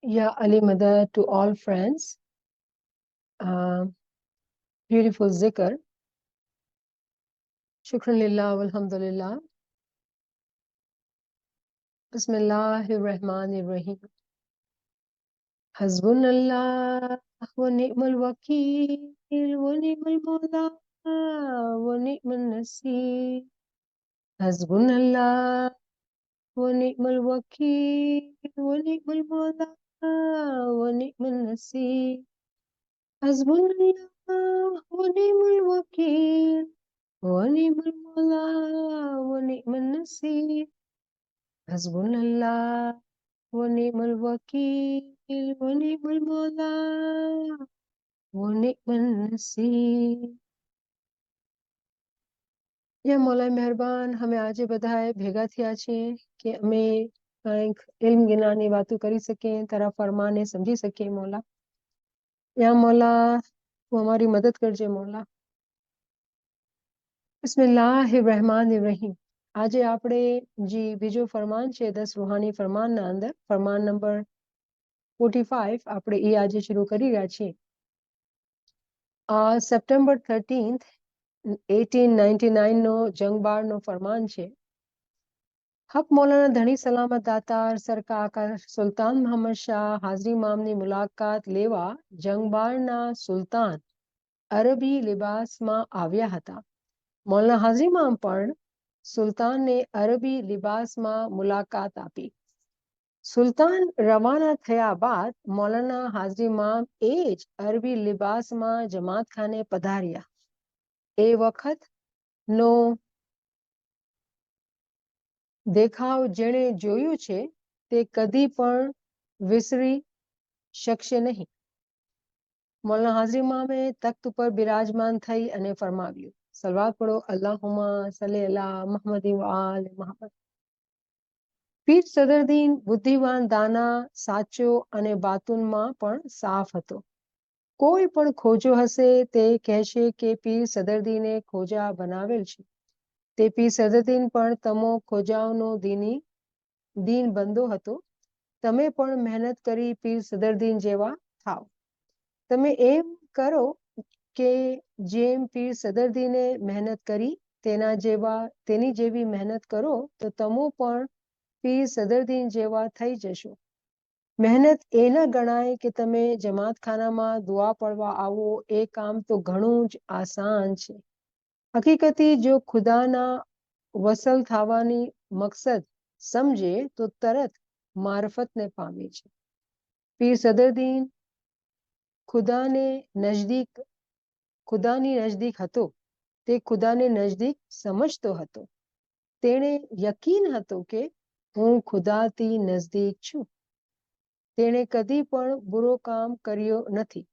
Ya Ali Madad to all friends. Beautiful zikr. Shukran lillah walhamdulillah. Bismillahirrahmanirrahim. Hasbunallah wa ni'mal wakil wa ni'mal mawla wa ni'mal nasir. Hasbunallah wa ni'mal wakil wa ni'mal mawla wa ni'mal nasir. Hasbunallah wa ni'mal wakil ونعم المولى ونعم النصير حسبنا الله ونعم الوكيل ونعم المولى ونعم النصير या मौला मेहरबान हमें આજે બધાએ ભેગા થયા છીએ કે અમે કંઈક ઇલ્મ જ્ઞાનની વાતો કરી શકીએ તારા ફરમાને સમજી શકીએ મૌલા યા મૌલા તું અમારી મદદ કરજે મૌલા બિસ્મિલ્લાહિર્રહમાનિર્રહીમ આજે આપણે જે બીજો ફરમાન છે 10 રૂહાની ફરમાનના અંદર ફરમાન નંબર 45 આપણે એ આજે શરૂ કરી રહ્યા છીએ સપ્ટેમ્બર 13th 1899 નો જંગબારનો ફરમાન છે હક મૌલાના ધણી સલામત દાતાર સરકાર આકા સુલતાન મોહમ્મદ શાહ હાજરી મામની મુલાકાત લેવા જંગબારના સુલતાન અરબી લિબાસમાં આવ્યા હતા મૌલાના હાજરી મામ પણ સુલતાનને અરબી લિબાસમાં મુલાકાત આપી સુલતાન રવાના થયા બાદ મૌલાના હાજરી મામ એ જ અરબી લિબાસમાં જમાતખાને પધાર્યા એ વખતનો દેખાવ જેણે જોયું છે તે કદી પણ વિસરી શકશે નહીં મૌલાના હાજરી મામે તખ્ત ઉપર બિરાજમાન થઈ અને ફરમાવ્યું સલવાત પઢો અલ્લાહુમ્મા સલ્લી અલા મુહમ્મદ વ આલ મુહમ્મદ પીર સદરદીન બુદ્ધિવાન દાના સાચો અને બાતુનમાં પણ સાફ હતો કોઈ પણ ખોજો હશે તે કહેશે કે પીર સદરદીને ખોજા બનાવેલ છે તે પીર સદરદીન પણ તમો ખોજાઓનો દીન બંદો હતો તમે પણ મહેનત કરી પીર સદરદીન જેવા થાવ તમે એમ કરો કે જેમ પીર સદરદીને મહેનત કરી તેની જેવી મહેનત કરો તો તમો પણ પીર સદરદીન જેવા થઈ જશો મહેનત એ ન ગણાય કે તમે જમાતખાનામાં દુઆ પડવા આવો એ કામ તો ઘણું જ આસાન છે હકીકતી જો ખુદાના વસલ થવાની મકસદ સમજે તો તરત મારફતને પામે છે પીર સદરદીન ખુદાની નજદીક હતો તે ખુદાને નજદીક સમજતો હતો તેણે યકીન હતો કે હું ખુદાથી નજદીક છું તેણે કદી પણ બુરો કામ કર્યો નથી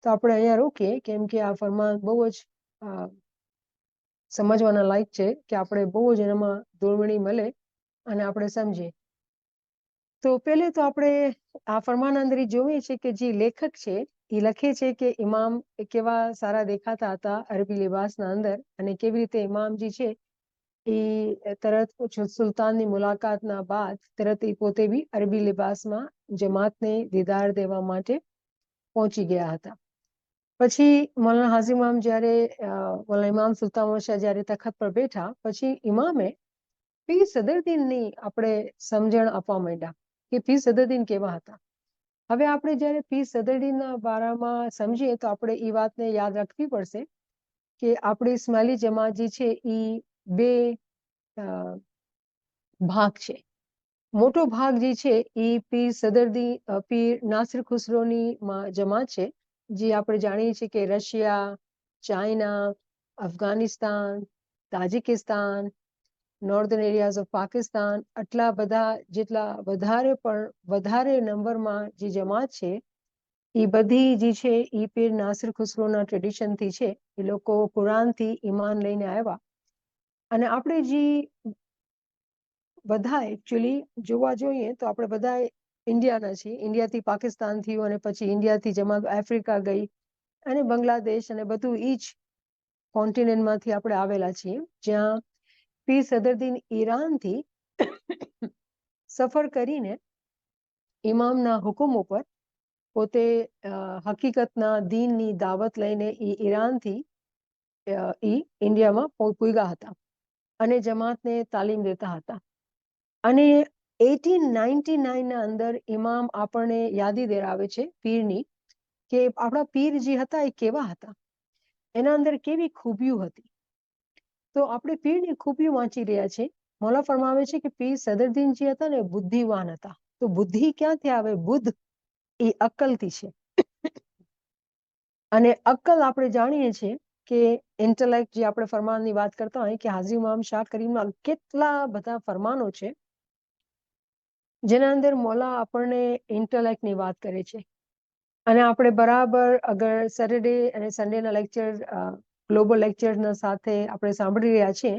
તો આપણે અહીંયા રોકીએ કેમ કે આ ફરમાન બહુ જ સમજવાના લાયક છે કે આપણે બહુ જ એનામાં દોરવણી મળે અને આપણે સમજીએ તો પહેલે તો આપણે આ ફરમાન અંદર જોઈએ છે કે જે લેખક છે એ લખે છે કે ઇમામ કેવા સારા દેખાતા હતા અરબી લિબાસના અંદર અને કેવી રીતે ઇમામજી છે એ તરત સુલતાનની મુલાકાતના બાદ તરત એ પોતે બી અરબી લિબાસમાં જમાતને દીદાર દેવા માટે પહોંચી ગયા હતા પછી મૌલાના હાજી ઇમામ જ્યારે મૌલાના ઇમામ સુલતાન શાહ જ્યારે તખત પર બેઠા પછી ઇમામે પીર સદરદીનની આપણે સમજણ આપવા માંડ્યા કે પીર સદરદીન કેવા હતા હવે આપણે જ્યારે પીર સદરદીનના બારામાં સમજીએ તો આપણે એ વાતને યાદ રાખવી પડશે કે આપણી ઇસ્માઇલી જમાત જે છે એ બે ભાગ છે મોટો ભાગ જે છે એ પીર નાસિર ખુસરોની જમાત છે જે આપણે જાણીએ છીએ કે Russia China Afghanistan Tajikistan northern areas of Pakistan આટલા બધા જેટલા વધારે નંબરમાં જે જમાત છે એ બધી જે છે એ પીર નાસિર ખુસરોના ટ્રેડિશનથી છે એ લોકો કુરાનથી ઈમાન લઈને આવ્યા અને આપણે જે બધા એકચ્યુઅલી જોવા જોઈએ તો આપણે બધા ઇન્ડિયાના છીએ ઇન્ડિયાથી પાકિસ્તાન થયું અને પછી ઇન્ડિયાથી જમાત આફ્રિકા ગઈ અને બાંગ્લાદેશ અને બધું ઈ જ કોન્ટિનેન્ટમાંથી આપણે આવેલા છીએ જ્યાં પીર સદરદીન ઈરાનથી સફર કરીને ઇમામના હુકમ ઉપર પોતે હકીકતના દીનની દાવત લઈને ઈરાનથી ઇન્ડિયામાં પૂગ્યા હતા અને જમાતને તાલીમ દેતા હતા. અને 1899 ના અંદર ઇમામ આપણને યાદી દેરાવે છે પીરની, કે આપણા પીર જે હતા એ કેવા હતા, એના અંદર કેવી ખૂબીઓ હતી. તો આપણે પીરની ખૂબીઓ વાંચી રહ્યા છે. મૌલા ફરમાવે છે કે પીર સદરદીન જે હતા ને બુદ્ધિવાન હતા. તો બુદ્ધિ ક્યાંથી આવે? બુદ્ધ એ અક્કલથી છે. અને અક્કલ આપણે જાણીએ છીએ કે ઇન્ટેલેક્ટ, જે આપણે ફરમાનની વાત કરતા હોય કે હાજી ઇમામ શાહ કરીમના કેટલા બધા ફરમાનો છે જેના અંદર મૌલા આપણને ઇન્ટેલેક્ટની વાત કરે છે. અને આપણે બરાબર અગર સેટરડે અને સન્ડેના લેક્ચર, ગ્લોબલ લેક્ચરના સાથે આપણે સાંભળી રહ્યા છીએ,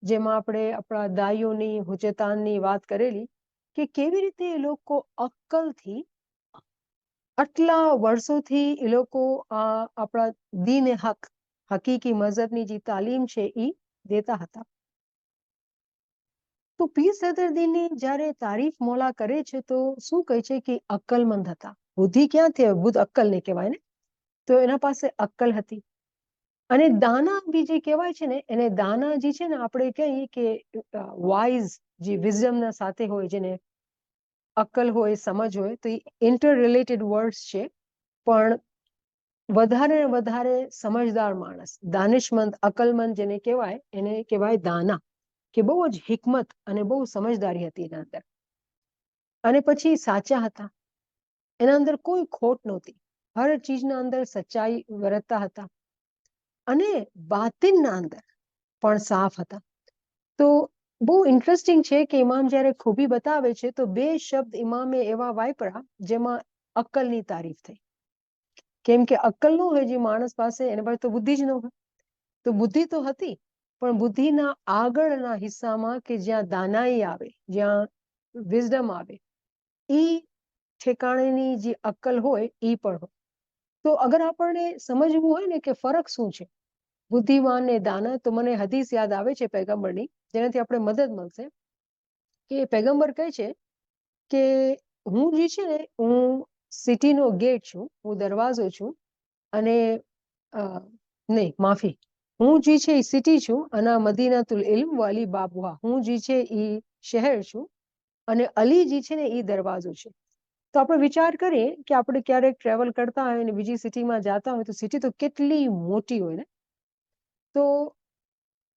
જેમાં આપણે આપણા દાઈઓની હુજતાનની વાત કરેલી કે કેવી રીતે એ લોકો અક્કલથી આટલા વર્ષોથી એ લોકો આપણા દીન હક, હકીકી મઝહબની જે તાલીમ છે એ દેતા હતા. તો પીર સદરદીનની જ્યારે તારીફ મૌલા કરે છે તો શું કહે છે કે અક્કલમંદ હતા. બુદ્ધિ ક્યાંથી આવે? બુદ્ધ અક્કલ ને કહેવાય ને. તો એના પાસે અક્કલ હતી. અને દાના બી જે કહેવાય છે ને, એને દાના જે છે ને આપણે કહીએ કે વાઇઝ, જે વિઝડમના સાથે હોય, જેને અક્કલ હોય, સમજ હોય, તો એ ઇન્ટર રિલેટેડ વર્ડ્સ છે. પણ વધારે ને વધારે સમજદાર માણસ, દાનિશમંદ, અકલમંદ જેને કહેવાય, એને કહેવાય દાના, કે બહુ જ હિકમત અને બહુ સમજદારી હતી એના અંદર. અને પછી સાચા હતા, એના અંદર કોઈ ખોટ નહોતી, હર ચીજના અંદર સચ્ચાઈ વર્તતા હતા. અને બાતિનના અંદર પણ સાફ હતા. તો બહુ ઇન્ટરેસ્ટિંગ છે કે ઇમામ જ્યારે ખૂબી બતાવે છે તો બે શબ્દ ઇમામે એવા વાપરા જેમાં અક્કલની તારીફ થઈ. કેમ કે અક્કલ ન હોય જે માણસ પાસે, એના પાસે તો બુદ્ધિ જ ન હોય. તો બુદ્ધિ તો હતી, પણ બુદ્ધિના આગળના હિસ્સામાં કે જ્યાં દાનાઈ આવે, જ્યાં વિઝડમ આવે, એ ઠેકાણેની જે અક્કલ હોય એ પણ હોય. તો અગર આપણને સમજવું હોય ને કે ફરક શું છે બુદ્ધિવાન ને દાના, તો મને હદીસ યાદ આવે છે પૈગંબરની, જેનાથી આપણે મદદ મળશે. કે પૈગંબર કહે છે કે હું જે છે ને, હું સિટીનો ગેટ છું, હું દરવાજો છું. અને નહીં, માફી, હું જે છે એ સિટી છું, અને મદીનાતુલ ઇલ્મ વાલી બાબુહા, હું જે છે એ શહેર છું, અને અલી જે છે ને એ દરવાજો છે. તો આપણે વિચાર કરીએ કે આપણે ક્યારેક ટ્રેવલ કરતા હોય અને બીજી સિટીમાં જતા હોય, તો સિટી તો કેટલી મોટી હોય ને. તો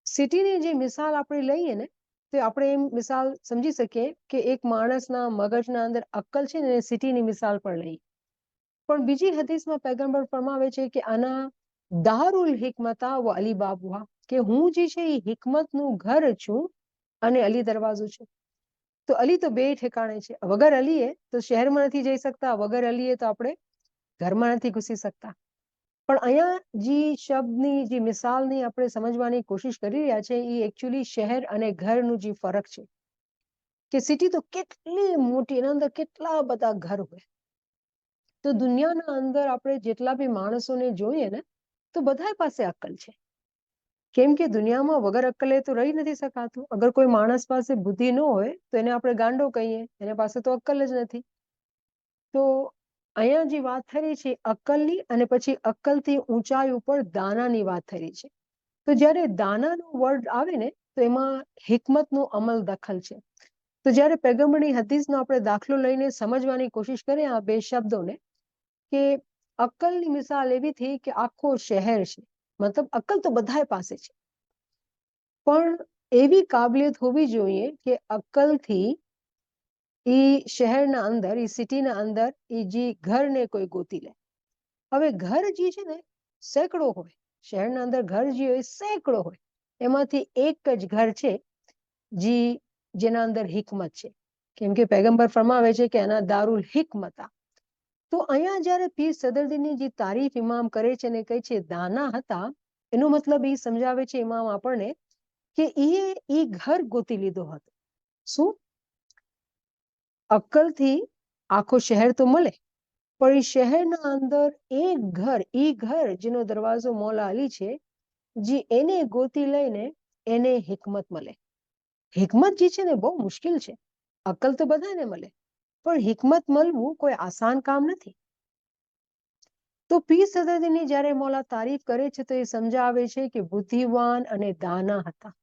સિટીની જે મિસાલ આપણે લઈએ ને, તો આપણે એમ મિસાલ સમજી શકીએ કે એક માણસના મગજના અંદર અક્કલ છે ને, સિટીની મિસાલ પણ લઈએ. પણ બીજી હદીસમાં પૈગંબર ફરમાવે છે કે આના દારુલ હિકમતા વ અલી બાબુહા, કે હું જે છે એ હિકમતનું ઘર છું અને અલી દરવાજો છે. તો અલી તો બે ઠેકાણે છે. વગર અલીએ તો શહેરમાં નથી જઈ શકતા, વગર અલીએ તો આપણે ઘરમાં નથી ઘૂસી શકતા. પણ અહીંયા જે શબ્દની, જે મિસાલની આપણે સમજવાની કોશિશ કરી રહ્યા છે, એ એકચ્યુઅલી શહેર અને ઘરનું જે ફરક છે. કે સિટી તો કેટલી મોટી, એના અંદર કેટલા બધા ઘર હોય. તો દુનિયાના અંદર આપણે જેટલા બી માણસોને જોઈએ ને, તો બધા પાસે અક્કલ છે. કેમ કે દુનિયામાં વગર અક્કલે તો રહી નથી શકાતું. અગર કોઈ માણસ પાસે બુદ્ધિ ન હોય તો એને આપણે ગાંડો કહીએ, એના પાસે તો અક્કલ જ નથી. તો અહીંયા જે વાત થઈ રહી છે અક્કલની, અને પછી અક્કલથી ઊંચાઈ ઉપર દાનાની વાત થઈ રહી છે. તો જ્યારે દાનાનો વર્ડ આવે ને, તો એમાં હિકમતનો અમલ દખલ છે. તો જ્યારે પૈગંબરની હદીસનો આપણે દાખલો લઈને સમજવાની કોશિશ કરીએ આ બે શબ્દોને, કે અક્કલની મિસાલ એવી થઈ કે આખો શહેર છે, મતલબ અક્કલ તો બધા પાસે છે, પણ એવી કાબિલિયત હોવી જોઈએ કે અક્કલથી એ શહેરના અંદર, એ સિટીના અંદર એ જે ઘરને કોઈ ગોતી લે. હવે ઘર જે છે ને સેંકડો હોય, શહેરના અંદર ઘર જે હોય સેંકડો હોય, એમાંથી એક જ ઘર છે જેના અંદર હિકમત છે. કેમ કે પૈગંબર ફરમાવે છે કે એના દારુલ હિકમતા. તો અહીંયા જ્યારે પીર સદરદીનની જે તારીફ ઇમામ કરે છે અને કહે છે દાના હતા, એનો મતલબ એ સમજાવે છે ઇમામ આપણને કે એ ઘર ગોતી લીધો હતો. શું? અક્કલથી આખો શહેર તો મળે, પણ એ શહેરના અંદર એક ઘર, એ ઘર જેનો દરવાજો મૌલા અલી છે, જે એને ગોતી લઈને એને હિકમત મળે. હિકમત જે છે ને બહુ મુશ્કેલ છે. અક્કલ તો બધાને મળે, પણ હિકમત મળવું કોઈ આસાન કામ નથી. તો પીર સદરદીની જ્યારે મૌલા તારીફ કરે છે તો એ સમજાવે છે કે બુદ્ધિવાન અને દાના હતા.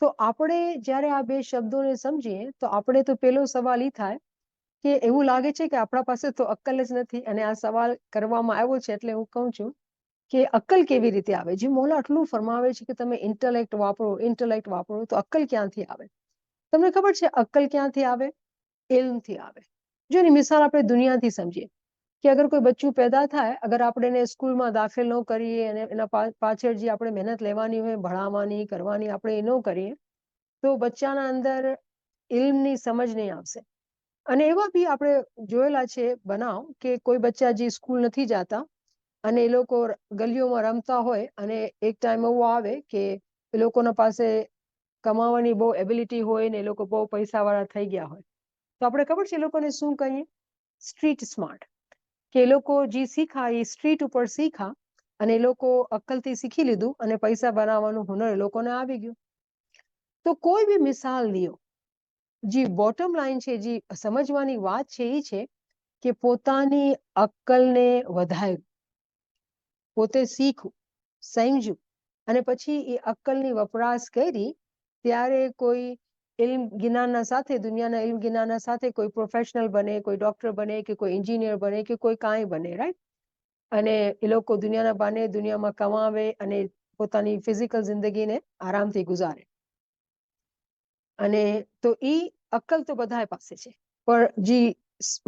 તો આપણે જ્યારે આ બે શબ્દોને સમજીએ તો આપણે તો પેલો સવાલ એ થાય કે એવું લાગે છે કે આપણા પાસે તો અક્કલ જ નથી, અને આ સવાલ કરવામાં આવ્યો છે એટલે હું કહું છું કે અક્કલ કેવી રીતે આવે. જે મૌલા આટલું ફરમાવે છે કે તમે ઇન્ટેલેક્ટ વાપરો, ઇન્ટેલેક્ટ વાપરો, તો અક્કલ ક્યાંથી આવે? તમને ખબર છે અક્કલ ક્યાંથી આવે? ઇલ્મથી આવે. જો એની મિસાલ આપણે દુનિયાથી સમજીએ કે અગર કોઈ બચ્ચું પેદા થાય, અગર આપણે એને સ્કૂલમાં દાખલ ન કરીએ અને એના પાછળ જે આપણે મહેનત લેવાની હોય, ભણાવવાની કરવાની, આપણે એ ન કરીએ તો બચ્ચાના અંદર ઇલ્મની સમજ નહીં આવશે. અને એવા બી આપણે જોયેલા છે બનાવ કે કોઈ બચ્ચા જે સ્કૂલ નથી જતા અને એ લોકો ગલીઓમાં રમતા હોય અને એક ટાઈમ એવો આવે કે એ લોકોના પાસે કમાવાની બહુ એબિલિટી હોય ને એ લોકો બહુ પૈસાવાળા થઈ ગયા હોય, તો આપણે ખબર છે એ લોકોને શું કહીએ? Street smart. કે એ લોકો જે શીખા એ સ્ટ્રીટ ઉપર શીખા અને એ લોકો અક્કલથી શીખી લીધું અને પૈસા બનાવવાનું હુનર એ લોકોને આવી ગયું. તો કોઈ બી મિસાલ લ્યો, જે બોટમ લાઈન છે, જે સમજવાની વાત છે એ છે કે પોતાની અક્કલને વધારવું, પોતે શીખવું, સમજવું અને પછી એ અક્કલની વપરાશ કરી ત્યારે કોઈ ઇલ્મ જ્ઞાનના સાથે, દુનિયાના ઇલ્મ જ્ઞાનના સાથે કોઈ પ્રોફેશનલ બને, કોઈ ડોક્ટર બને કે કોઈ એન્જિનિયર બને કે કોઈ કાંઈ બને, રાઈટ? અને એ લોકો દુનિયાના બાને દુનિયામાં કમાવે અને પોતાની ફિઝિકલ જિંદગીને આરામથી ગુજારે. અને તો એ અક્કલ તો બધા પાસે છે, પણ જે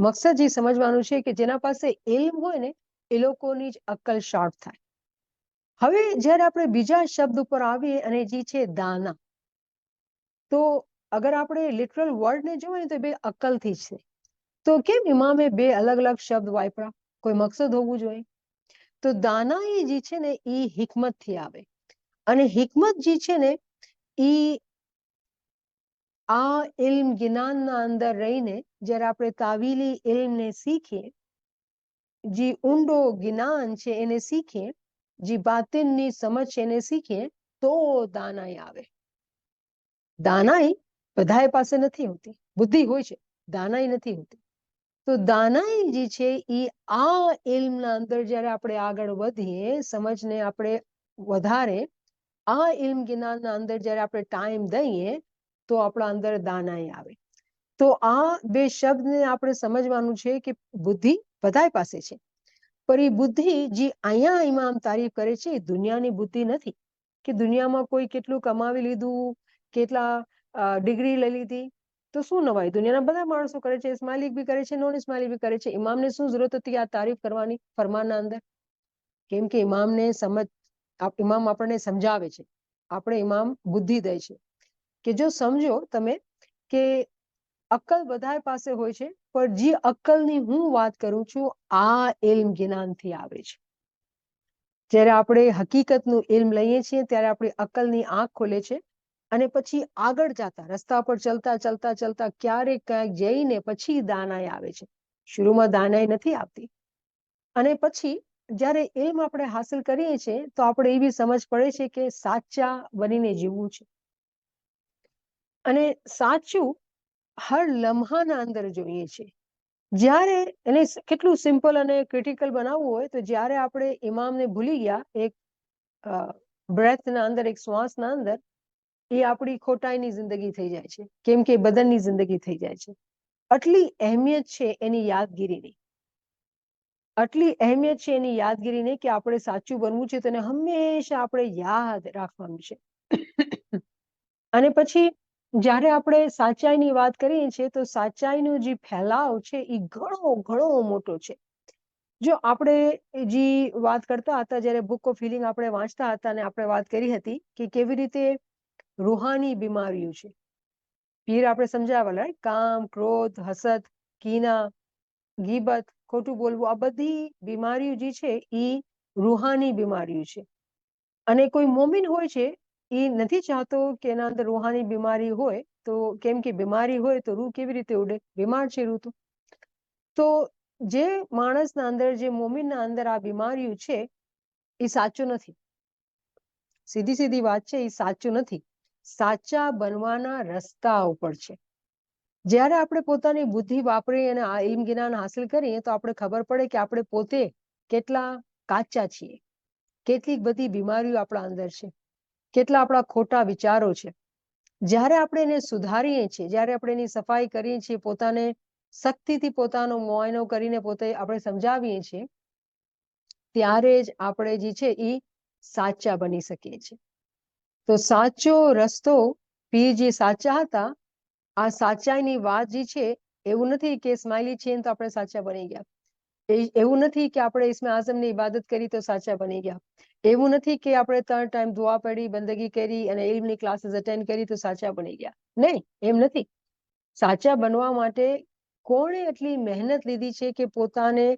મકસદ જે સમજવાનું છે કે જેના પાસે ઇલ્મ હોય ને એ લોકોની જ અક્કલ શાર્પ થાય. હવે જ્યારે આપણે બીજા શબ્દ ઉપર આવીએ અને જે છે દાના, તો અગર આપણે લિટરલ વર્ડને જોઈએ ને તો બે અક્કલથી જ છે. તો કેમ ઇમામે બે અલગ અલગ શબ્દ વાપરા? કોઈ મકસદ હોવું જોઈએ. તો દાના એ જે છે ને એ હિકમતથી આવે, અને હિકમત જે છે ને એ આ ઇલ્મ જ્ઞાનના અંદર રહીને જ્યારે આપણે તાવીલી ઇલ્મને શીખીએ, જે ઊંડો જ્ઞાન છે એને શીખીએ, જે બાતિનની સમજ છે એને શીખીએ, તો દાનાઈ આવે. દાનાઈ બધાએ પાસે નથી હોતી. બુદ્ધિ હોય છે, દાનાઈ નથી હોતી. તો દાનાઈ જે છે એ આ ઇલ્મના અંદર જ્યારે આપણે આગળ વધીએ, સમજને આપણે વધારે આ ઇલ્મ જ્ઞાનના અંદર જ્યારે આપણે ટાઈમ દઈએ તો આપણા અંદર દાનાઈ આવે. તો આ બે શબ્દને આપણે સમજવાનું છે કે બુદ્ધિ બધાય પાસે છે, પણ એ બુદ્ધિ જે અહીંયા ઇમામ તારીફ કરે છે એ દુનિયાની બુદ્ધિ નથી કે દુનિયામાં કોઈ કેટલું કમાવી લીધું, કેટલા ડિગ્રી લઈ લીધી તો શું નવાય? દુનિયાના બધા માણસો કરે છે, સ્માઇલિક બી કરે છે, નોન સ્માઇલિક બી કરે છે. ઇમામને શું જરૂરત હતી આ તારીફ કરવાની ફરમાનના અંદર? કેમ કે ઇમામને સમજ, ઇમામ આપણને સમજાવે છે, આપણે ઇમામ બુદ્ધિ દે છે કે જો સમજો તમે કે અક્કલ બધા પાસે હોય છે, પણ જે અક્કલની હું વાત કરું છું આ ઇલ્મ જ્ઞાનથી આવે છે. જ્યારે આપણે હકીકતનું ઇલ્મ લઈએ છીએ ત્યારે આપણી અક્કલની આંખ ખોલે છે અને પછી આગળ જતા રસ્તા પર ચલતા ચલતા ચલતા ક્યારેક ક્યાંક જઈને પછી દાનાઈ આવે છે. શરૂમાં દાનાઈ નથી આવતી. અને પછી જ્યારે ઇલ્મ આપણે હાસિલ કરીએ છીએ તો આપણે એવી સમજ પડે છે કે સાચા બનીને જીવવું છે, અને સાચું હર લમ્હાના અંદર જોઈએ છે. જ્યારે એને કેટલું સિમ્પલ અને ક્રિટિકલ બનાવવું હોય તો જ્યારે આપણે ઇમામને ભૂલી ગયા એક બ્રેથના અંદર, એક શ્વાસના અંદર, એ આપણી ખોટાઈની જિંદગી થઈ જાય છે, કેમ કે બદનની જિંદગી થઈ જાય છે. આટલી અહેમિયત છે એની યાદગીરીની, આટલી અહેમિયત છે એની યાદગીરીની કે આપણે સાચું બનવું છે તેને હંમેશા આપણે યાદ રાખવાનું છે. અને પછી જ્યારે આપણે સાચાઈની વાત કરીએ છીએ તો સાચાઈનો જે ફેલાવ છે એ ઘણો ઘણો મોટો છે. જો આપણે જે વાત કરતા હતા, જ્યારે બુક ઓફ હીલિંગ આપણે વાંચતા હતા અને આપણે વાત કરી હતી કે કેવી રીતે રૂહાની બીમારીઓ છે. પીર આપણે સમજાવેલા, કામ, ક્રોધ, હસદ, કીના, ગીબત, ખોટું બોલવું, આ બધી બીમારીઓ જે છે એ રૂહાની બીમારીઓ છે. અને કોઈ મોમિન હોય છે એ નથી ચાહતો કે એના અંદર રૂહાની બીમારી હોય, તો કેમ કે બીમારી હોય તો રૂહ કેવી રીતે ઉડે? બીમાર છે રૂહ તો જે માણસના અંદર, જે મોમિનના અંદર આ બીમારીઓ છે એ સાચું નથી. સીધી સીધી વાત છે, એ સાચું નથી. સાચા બનવાના રસ્તા ઉપર છે. જ્યારે આપણે પોતાની બુદ્ધિ વાપરી અને આ ઇલ્મ જ્ઞાન હાંસલ કરીએ તો આપણે ખબર પડે કે આપણે પોતે કેટલા કાચા છીએ, કેટલીક બધી બીમારીઓ આપણા અંદર છે, કેટલા આપણા ખોટા વિચારો છે. જ્યારે આપણે એને સુધારીએ છીએ, જ્યારે આપણે એની સફાઈ કરીએ છીએ, પોતાને શક્તિથી પોતાનો મુઆયનો કરીને પોતે આપણે સમજાવીએ છીએ, ત્યારે જ આપણે જે છે એ સાચા બની શકીએ છીએ. તો સાચો રસ્તો પીર જે સાચા હતા, આ સાચાઈની વાત જે છે, એવું નથી કે સ્માઇલી છે તો આપણે સાચા બની ગયા. એવું નથી કે આપણે ઇસ્મે આઝમની ઇબાદત કરી તો સાચા બની ગયા. એવું નથી કે આપણે 3 ટાઈમ દુઆ પડી, બંદગી કરી અને ઇલ્મની ક્લાસીસ અટેન્ડ કરી તો સાચા બની ગયા. નહીં, એમ નથી. સાચા બનવા માટે કોણે એટલી મહેનત લીધી છે કે પોતાને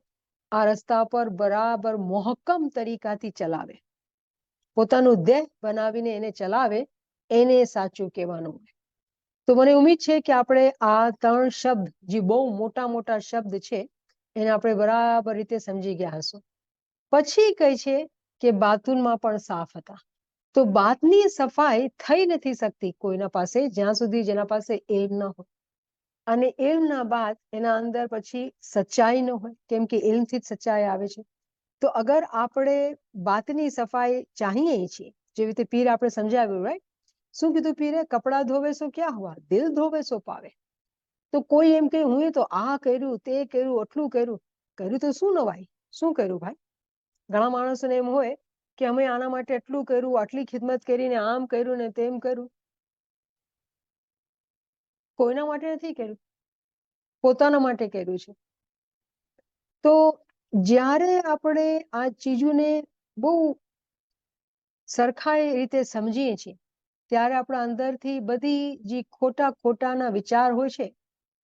આ રસ્તા પર બરાબર મોહક્કમ તરીકાથી ચલાવે, પોતાનું દેહ બનાવીને એને ચલાવે, એને સાચું કહેવાનું હોય. તો મને ઉમ્મીદ છે કે આપણે આ 3 શબ્દ જે બહુ મોટા મોટા શબ્દ છે એને આપણે બરાબર રીતે સમજી ગયા હશું. પછી કહે છે કે બાતુનમાં પણ સાફ હતા. તો બાતની સફાઈ થઈ નથી શકતી કોઈના પાસે જ્યાં સુધી જેના પાસે ઇલ્મ ન હોય, અને ઇલ્મના બાદ એના અંદર પછી સચ્ચાઈ ન હોય, કેમ કે ઇલ્મથી જ સચ્ચાઈ આવે છે. તો અગર આપણે બાતની સફાઈ ચાહીએ છીએ, જેવી રીતે પીર આપણે સમજાવ્યું, રાઈટ? શું કીધું પીરે? કપડા ધોવે સો ક્યાં હુઆ, દિલ ધોવે સો પાવે. તો કોઈ એમ કે હું તો આ કર્યું, તે કર્યું, આટલું કર્યું. કર્યું તો શું નવાય? શું કર્યું ભાઈ? ઘણા માણસોને એમ હોય કે અમે આના માટે એટલું કર્યું, આટલી ખિદમત કરીને આમ કર્યું ને તેમ કર્યું. કોઈના માટે નથી કર્યું, પોતાના માટે કર્યું છે. તો જ્યારે આપણે આ ચીજોને બહુ સરખા રીતે સમજીએ છીએ, ત્યારે આપણા અંદરથી બધી જે ખોટાના વિચાર હોય છે,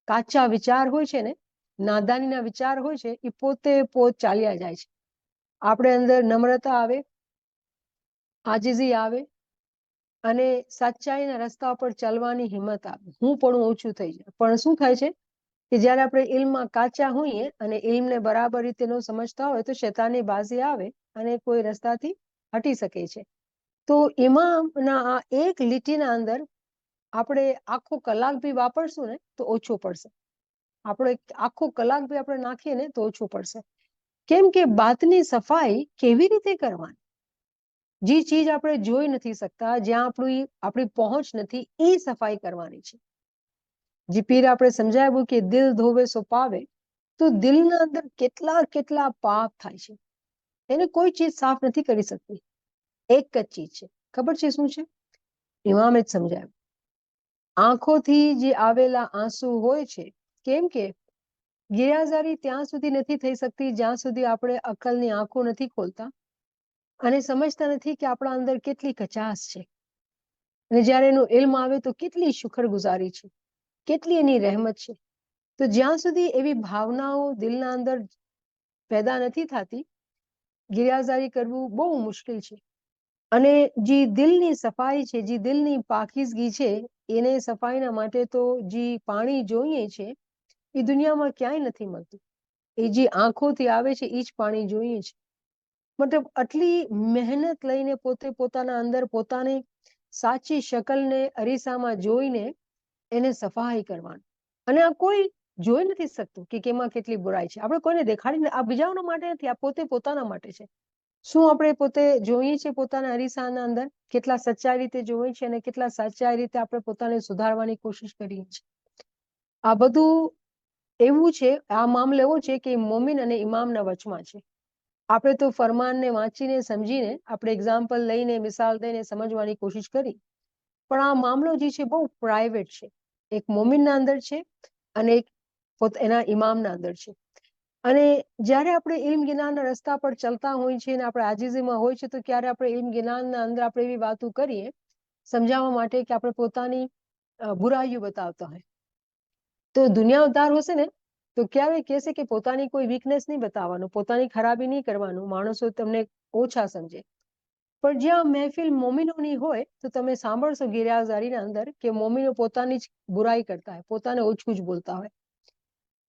કાચા વિચાર હોય છે ને, નાદાનીના વિચાર હોય છે, એ પોત ચાલ્યા જાય છે. આપણે અંદર નમ્રતા આવે, આજીજી આવે, અને સચ્ચાઈના રસ્તા પર ચાલવાની હિંમત આવે. હું પણ ઓછું થઈ જાય. પણ શું થાય છે કે જ્યારે આપણે ઇલ્મમાં કાચા હોઈએ અને ઇલ્મને બરાબર રીતે ન સમજતા હોય તો શૈતાનની બાજી આવે અને કોઈ રસ્તાથી હટી શકે છે. તો ઇમામના આ એક લીટીના અંદર આપણે આખો કલાક બી વાપરશું ને તો ઓછું પડશે. આપણે આખો કલાક બી આપણે નાખીએ ને તો ઓછું પડશે. કેમ કે બાતની સફાઈ કેવી રીતે કરવાની? જે ચીજ આપણે જોઈ નથી શકતા, જ્યાં આપણી પહોંચ નથી, એ સફાઈ કરવાની છે. જે પીર આપણે સમજાવ્યું કે દિલ ધોવે સો પાવે, તો દિલના અંદર કેટલા પાપ થાય છે, એને કોઈ ચીજ સાફ નથી કરી શકતી. એક જ ચીજ છે, ખબર છે શું છે? ઇમામે જ સમજાવ્યું. આંખોથી જે આવેલા આંસુ હોય છે, કેમ કે ગેરહાજરી ત્યાં સુધી નથી થઈ શકતી જ્યાં સુધી આપણે અકલની આંખો નથી ખોલતા અને સમજતા નથી કે આપણા અંદર કેટલી કચાશ છે. અને જ્યારે એનું ઇલ્મ આવે તો કેટલી શુક્રગુજારી છે, કેટલી એની રહેમત છે. તો જ્યાં સુધી એવી ભાવનાઓ દિલના અંદર પેદા નથી થતી, ગિરિયાઝારી કરવું બહુ મુશ્કેલ છે. અને જે દિલની સફાઈ છે, જે દિલની પાકીઝગી છે, એને સફાઈના માટે તો જે પાણી જોઈએ છે એ દુનિયામાં ક્યાંય નથી મળતું. એ જે આંખોથી આવે છે એ જ પાણી જોઈએ છે. મતલબ આટલી મહેનત લઈને પોતે પોતાના અંદર પોતાની સાચી શકલને અરીસામાં જોઈને એને સફાઈ કરવાનું. અને આ કોઈ જોઈ નથી શકતું કે કેમાં કેટલી બુરાઈ છે. આપણે કોઈને દેખાડીને, આ બીજાઓના માટે નથી, આ પોતે પોતાના માટે છે. શું આપણે પોતે જોઈએ છીએ પોતાના અરીસાના અંદર કેટલા સચ્ચાઈ રીતે જોઈએ છે અને કેટલા સચ્ચાઈ રીતે આપણે પોતાને સુધારવાની કોશિશ કરીએ છીએ? આ બધું એવું છે, આ મામલો એવો છે કે મોમિન અને ઇમામના વચમાં છે. આપણે તો ફરમાનને વાંચીને સમજીને આપણે એક્ઝામ્પલ લઈને મિસાલ દઈને સમજવાની કોશિશ કરી, પણ આ મામલો જે છે બહુ પ્રાઇવેટ છે. એક મોમિનના અંદર છે અને એક એના ઇમામના અંદર છે. અને જ્યારે આપણે ઇલ્મ જ્ઞાનના રસ્તા પર ચાલતા હોય છે અને આપણે આજીજીમાં હોય છે, તો ક્યારે આપણે ઇલ્મ જ્ઞાનના અંદર આપણે એવી વાતો કરીએ સમજાવવા માટે કે આપણે પોતાની બુરાઈઓ બતાવતા હોય, તો દુનિયા ઉદ્ધાર હશે ને તો ક્યારે કહેશે કે પોતાની કોઈ વીકનેસ નહીં બતાવવાનું, પોતાની ખરાબી નહીં કરવાનું, માણસો તમને ઓછા સમજે. પણ જ્યાં મહેફિલ મોમિનોની હોય તો તમે સાંભળશો ગેરહાજરીના અંદર કે મોમિનો પોતાની જ બુરાઈ કરતા હોય, પોતાને ઓછું જ બોલતા હોય.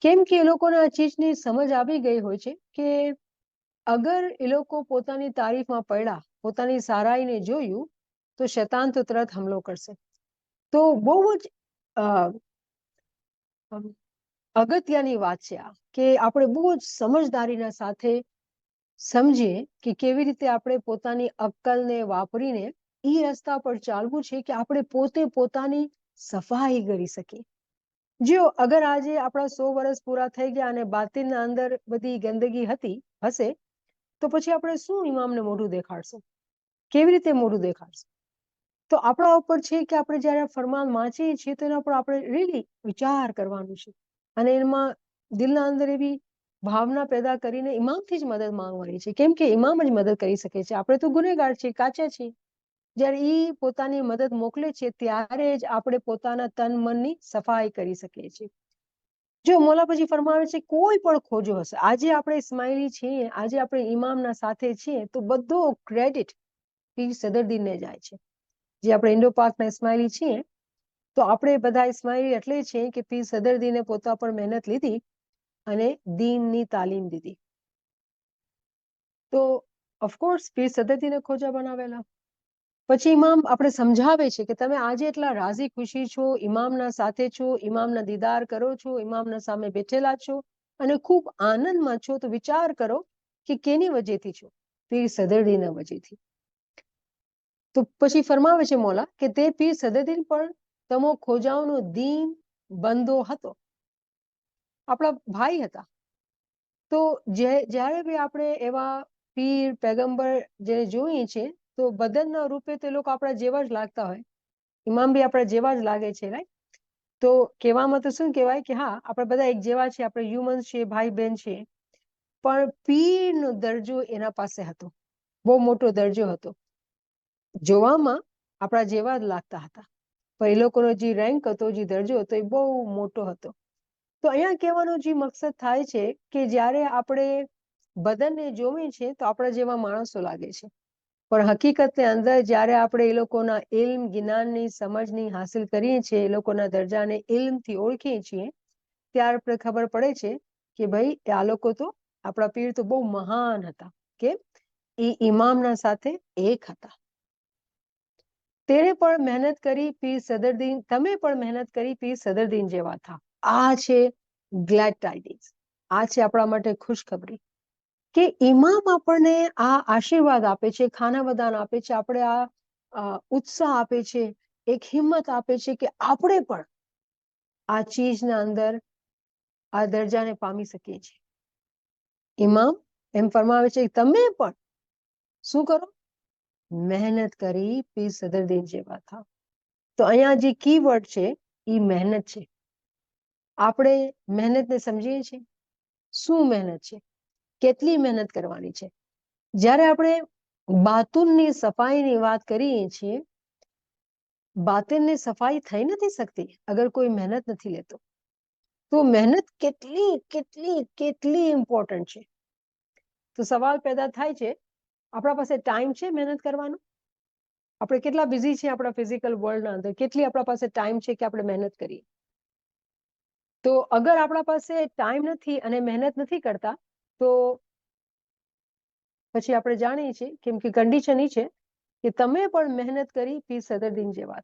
કેમ કે એ લોકોને આ ચીજની સમજ આવી ગઈ હોય છે કે અગર એ લોકો પોતાની તારીફમાં પડ્યા, પોતાની સારાઈને જોયું, તો શૈતાન તો તરત હુમલો કરશે. તો બહુ જ અગત્યની વાત છે આ, કે આપણે બહુ જ સમજદારીના સાથે સમજીએ કે કેવી રીતે આપણે પોતાની અક્કલને વાપરીને એ રસ્તા પર ચાલવું છે કે આપણે પોતે પોતાની સફાઈ કરી શકીએ. જો અગર આજે આપણા 100 વર્ષ પૂરા થઈ ગયા અને બાતિનના અંદર બધી ગંદગી હશે, તો પછી આપણે શું ઇમામને મોઢું દેખાડશું? કેવી રીતે મોઢું દેખાડશું? તો આપણા ઉપર છે કે આપણે જ્યારે ફરમાન વાંચીએ છીએ તો એના પર આપણે રિયલી વિચાર કરવાનું છે અને એમાં દિલના અંદર એવી ભાવના પેદા કરીને ઇમામથી જ મદદ માંગવાની છે, કેમ કે ઇમામ જ મદદ કરી શકે છે. આપણે તો ગુનેગાર છીએ, કાચા છીએ. જ્યારે એ પોતાની મદદ મોકલે છે ત્યારે જ આપણે પોતાના તન મનની સફાઈ કરી શકીએ છીએ. જો મોલા પછી ફરમાવે છે કોઈ પણ ખોજો હશે, આજે આપણે ઇસ્માઇલી છીએ, આજે આપણે ઇમામના સાથે છીએ, તો બધો ક્રેડિટ પીર સદરદીનને જાય છે. જે આપણે ઇન્ડો પાકના ઇસ્માઇલી છીએ, તો આપણે બધા ઇસ્માઇલી એટલે છીએ કે પીર સદરદીને પોતા પર મહેનત લીધી અને દીનની તાલીમ દીધી. તો ઓફકોર્સ પીર સદરદીને ખોજા બનાવેલા. પછી ઇમામ આપણે સમજાવે છે કે તમે આજે એટલા રાજી ખુશી છો, ઇમામના સાથે છો, ઇમામના દીદાર કરો છો, ઇમામના સામે બેઠેલા છો અને ખૂબ આનંદમાં છો, તો વિચાર કરો કે કેની વજહથી છો? પીર સદરદીના વજહથી. તો પછી ફરમાવે છે મોલા કે તે પીર સદરદીન પણ તમો ખોજાઓનો દીન બંદો હતો, આપણા ભાઈ હતા. તો જ્યારે બી આપણે એવા પીર પેગમ્બર જે જોઈએ છે, તો બદનના રૂપે તે લોકો આપણા જેવા જ લાગતા હોય. ઇમામ બી આપણા જેવા જ લાગે છે, રાઈટ? તો કહેવામાં તો શું કહેવાય કે હા, આપણે બધા એક જેવા છીએ, આપણે હ્યુમન્સ છીએ, ભાઈ બહેન છીએ. પણ પીરનો દરજ્જો એના પાસે હતો, બહુ મોટો દરજ્જો હતો. જોવામાં આપણા જેવા જ લાગતા હતા, પણ એ લોકોનો જે રેન્ક હતો, જે દરજ્જો હતો, એ બહુ મોટો હતો. તો અહીંયા કહેવાનો જે મકસદ થાય છે કે જ્યારે આપણે બદનને જોઈએ છે તો આપણા જેવા માણસો લાગે છે, પણ હકીકતની અંદર જ્યારે આપણે એ લોકોના ઇલ્મ, જ્ઞાનની, સમજની હાસિલ કરીએ છીએ, એ લોકોના દરજાને ઇલ્મથી ઓળખીએ છીએ, ત્યારે આપણે ખબર પડે છે કે ભાઈ આ લોકો તો, આપણા પીર તો બહુ મહાન હતા, કે એ ઇમામના સાથે એક હતા. તેણે પણ મહેનત કરી પીર સદરદીન, તમે પણ મહેનત કરી પીર સદરદીન જેવા થા. આ છે ગ્લેડ ટાઇડિંગ્સ, આ છે આપણા માટે ખુશખબરી કે ઇમામ આપણને આ આશીર્વાદ આપે છે, ખાનાવદાન આપે છે, આપણે આ ઉત્સાહ આપે છે, એક હિંમત આપે છે કે આપણે પણ આ ચીજના અંદર આ દરજાને પામી શકીએ છીએ. ઇમામ એમ ફરમાવે છે કે તમે પણ શું કરો? મહેનત કરી પીર સદરદીન જેવા થા. તો અહીંયા જે કીવર્ડ છે એ મહેનત છે. આપણે મહેનતને સમજીએ છીએ. શું મહેનત છે? કેટલી મહેનત કરવાની છે? જ્યારે આપણે બાતુનની સફાઈની વાત કરીએ છીએ, બાતિનની સફાઈ થઈ નથી શકતી અગર કોઈ મહેનત નથી લેતો. તો મહેનત કેટલી કેટલી કેટલી ઇમ્પોર્ટન્ટ છે. તો સવાલ પેદા થાય છે, આપણા પાસે ટાઈમ છે મહેનત કરવાનો? આપણે કેટલા બિઝી છીએ આપણા ફિઝિકલ વર્લ્ડના અંદર, કેટલી આપણા પાસે ટાઈમ છે કે આપણે મહેનત કરીએ? તો અગર આપણા પાસે ટાઈમ નથી અને મહેનત નથી કરતા, તો પછી આપણે જાણીએ છીએ, કેમ કે કન્ડિશન એ છે કે તમે પણ મહેનત કરી પીર સદરદીન જેવા.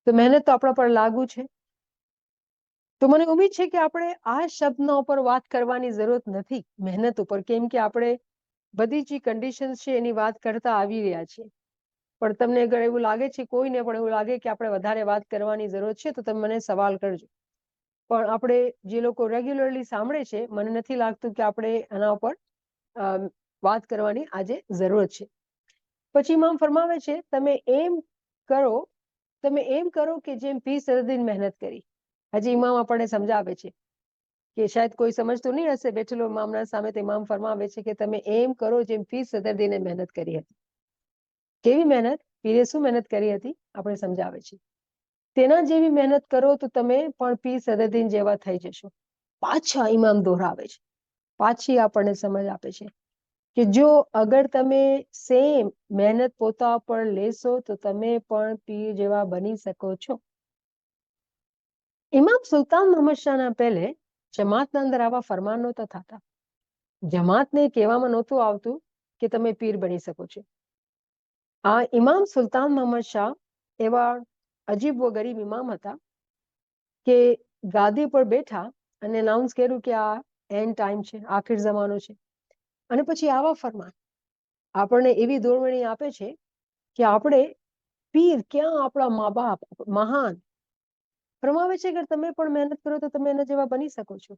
તો મહેનત તો આપણા પર લાગુ છે. તો મને ઉમ્મીદ છે કે આપણે આ શબ્દના ઉપર વાત કરવાની જરૂરત નથી, મહેનત ઉપર, કેમ કે આપણે બધી જે કન્ડિશન છે એની વાત કરતા આવી રહ્યા છીએ. પણ તમને અગર એવું લાગે છે, કોઈને પણ એવું લાગે કે આપણે વધારે વાત કરવાની જરૂર છે, તો તમે મને સવાલ કરજો. પણ આપણે જે લોકો રેગ્યુલરલી સાંભળે છે, મને નથી લાગતું કે આપણે એના ઉપર વાત કરવાની આજે જરૂરત છે. પછી ઇમામ ફરમાવે છે, તમે એમ કરો કે જેમ પીર સદરદીન મહેનત કરી. હજી ઇમામ આપણને સમજાવે છે કે શાયદ કોઈ સમજતું નહીં હશે બેઠેલો ઇમામના સામે, તો ઇમામ ફરમાવે છે કે તમે એમ કરો જેમ પીર સદરદીને મહેનત કરી હતી. કેવી મહેનત? પીરે શું મહેનત કરી હતી આપણે સમજાવે છે. તેના જેવી મહેનત કરો તો તમે પણ પીર સદરદીન જેવા થઈ જશો. પાછા ઇમામ દોહરાવે છે, પાછી આપણને સમજ આપે છે કે જો અગર તમે સેમ મહેનત પોતા પર લેશો તો તમે પણ પીર જેવા બની શકો છો. ઇમામ સુલતાન મોહમ્મદ શાહના પહેલે જમાતના અંદર આવા ફરમાન નહોતા થતા. જમાતને કહેવામાં નહોતું આવતું કે તમે પીર બની શકો છો. આ ઇમામ સુલતાન મોહમ્મદ શાહ એવા અજીબ વ ગરીબ ઇમામ હતા કે ગાદી પર બેઠા અને અનાઉન્સ કર્યું કે આ એન્ડ ટાઈમ છે, આખિર જમાનો છે. અને પછી આવા ફરમાન આપણને એવી દોરવણી આપે છે કે આપણે પીર ક્યાં આપણા મા બાપ મહાન ફરમાવે છે કે તમે પણ મહેનત કરો તો તમે એના જેવા બની શકો છો.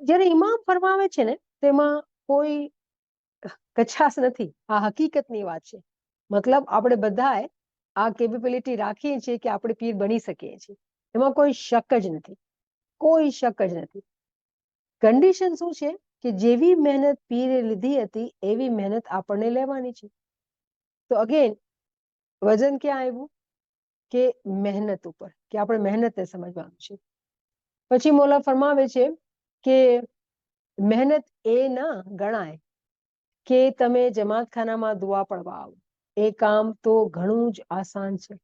જ્યારે ઇમામ ફરમાવે છે ને તેમાં કોઈ કચાશ નથી. આ હકીકતની વાત છે. મતલબ આપણે બધાએ આ કેપેબિલિટી રાખીએ છીએ કે આપણે પીર બની શકીએ છીએ. એમાં કોઈ શક જ નથી, કોઈ શક જ નથી. કન્ડિશન શું છે કે જેવી મહેનત પીરે લીધી હતી એવી મહેનત આપણને લેવાની છે. તો અગેન વજન ક્યાં આવ્યું કે મહેનત ઉપર, કે આપણે મહેનતને સમજવાનું છે. પછી મોલા ફરમાવે છે કે મહેનત એ ના ગણાય કે તમે જમાતખાનામાં દુઆ પડવા આવો. એ કામ તો ઘણું જ આસાન છે.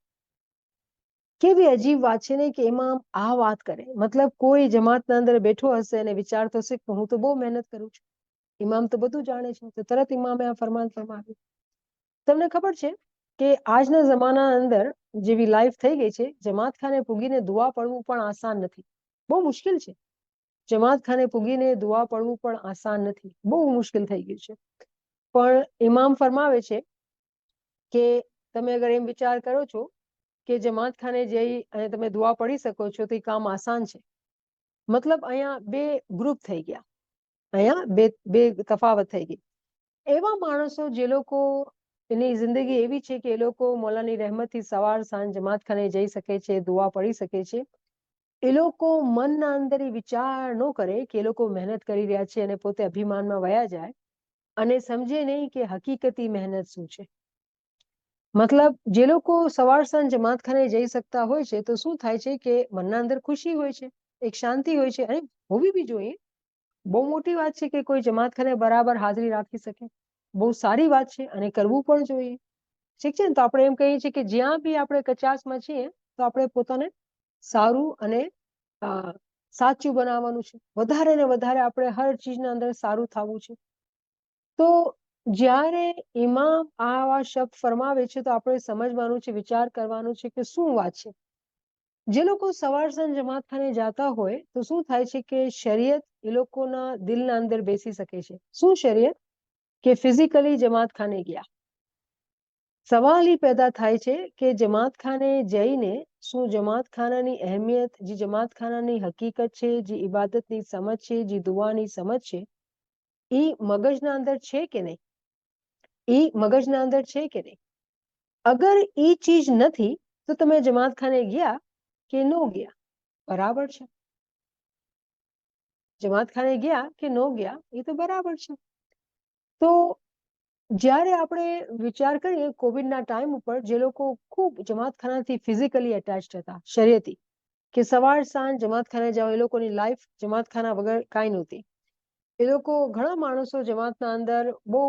કેવી અજીબ વાત છે ને કે ઇમામ આ વાત કરે. મતલબ કોઈ જમાતના અંદર બેઠો હશે અને વિચારતો હશે કે હું તો બહુ મહેનત કરું છું, ઇમામ તો બધું જાણે છે, તો તરત ઇમામે આ ફરમાન ફરમાવ્યું. તમને ખબર છે કે આજના જમાનાના અંદર જેવી લાઈફ થઈ ગઈ છે, જમાતખાને પૂગીને દુઆ પડવું પણ આસાન નથી, બહુ મુશ્કેલ છે. જમાતખાને પૂગીને દુઆ પડવું પણ આસાન નથી, બહુ મુશ્કેલ થઈ ગયું છે. પણ ઇમામ ફરમાવે છે કે તમે અગર એમ વિચાર કરો છો કે જમાતખાને જઈ અને તમે દુઆ પડી શકો છો તો એ કામ આસાન છે. મતલબ અહીંયા બે ગ્રુપ થઈ ગયા, અહીંયા બે તફાવત થઈ ગઈ. એવા માણસો જે લોકો એની જિંદગી એવી છે કે એ લોકો મોલાની રહેમતથી સવાર સાંજ જમાતખાને જઈ શકે છે, દુઆ પડી શકે છે. એ લોકો મનના અંદર એ વિચાર ન કરે કે એ લોકો મહેનત કરી રહ્યા છે અને પોતે અભિમાનમાં વયા જાય અને સમજે નહીં કે હકીકતી મહેનત શું છે. મતલબ જે લોકો સવાર સાંજ જમાતખાને જઈ શકતા હોય છે તો શું થાય છે કે મનના અંદર ખુશી હોય છે, એક શાંતિ હોય છે, અને હોવી બી જોઈએ. બહુ મોટી વાત છે કે કોઈ જમાતખાને બરાબર હાજરી રાખી શકે, બહુ સારી વાત છે અને કરવું પણ જોઈએ. ઠીક છે ને. તો આપણે એમ કહીએ છીએ કે જ્યાં બી આપણે કચાશમાં છીએ તો આપણે પોતાને સારું અને સાચું બનાવવાનું છે. વધારે ને વધારે આપણે હર ચીજના અંદર સારું થવું છે. તો જ્યારે ઇમામ આવા શબ્દ ફરમાવે છે તો આપણે સમજવાનું છે, વિચાર કરવાનું છે કે શું વાત છે. જે લોકો સવાર સાંજ જમાતખાને જાતા હોય તો શું થાય છે કે શરીયત એ લોકોના દિલના અંદર બેસી શકે છે. શું શરીયત? કે ફિઝિકલી જમાતખાને ગયા. સવાલ એ પેદા થાય છે કે જમાતખાને જઈને શું જમાતખાનાની અહેમિયત, જે જમાતખાનાની હકીકત છે, જે ઇબાદતની સમજ છે, જે દુઆની સમજ છે, એ મગજના અંદર છે કે નહીં? એ મગજના અંદર છે કે નહીં? અગર એ ચીજ નથી તો તમે જમાતખાને ગયા કે ન ગયા બરાબર છે. જમાતખાને ગયા કે ન ગયા એ તો બરાબર છે. તો જ્યારે આપણે વિચાર કરીએ કોવિડના ટાઈમ ઉપર, જે લોકો ખૂબ જમાતખાનાથી ફિઝિકલી એટેચ હતા, શરીયતી, કે સવાર સાંજ જમાતખાને જાઓ, એ લોકોની લાઈફ જમાતખાના વગર કાંઈ નહોતી. એ લોકો ઘણા માણસો જમાતના અંદર બહુ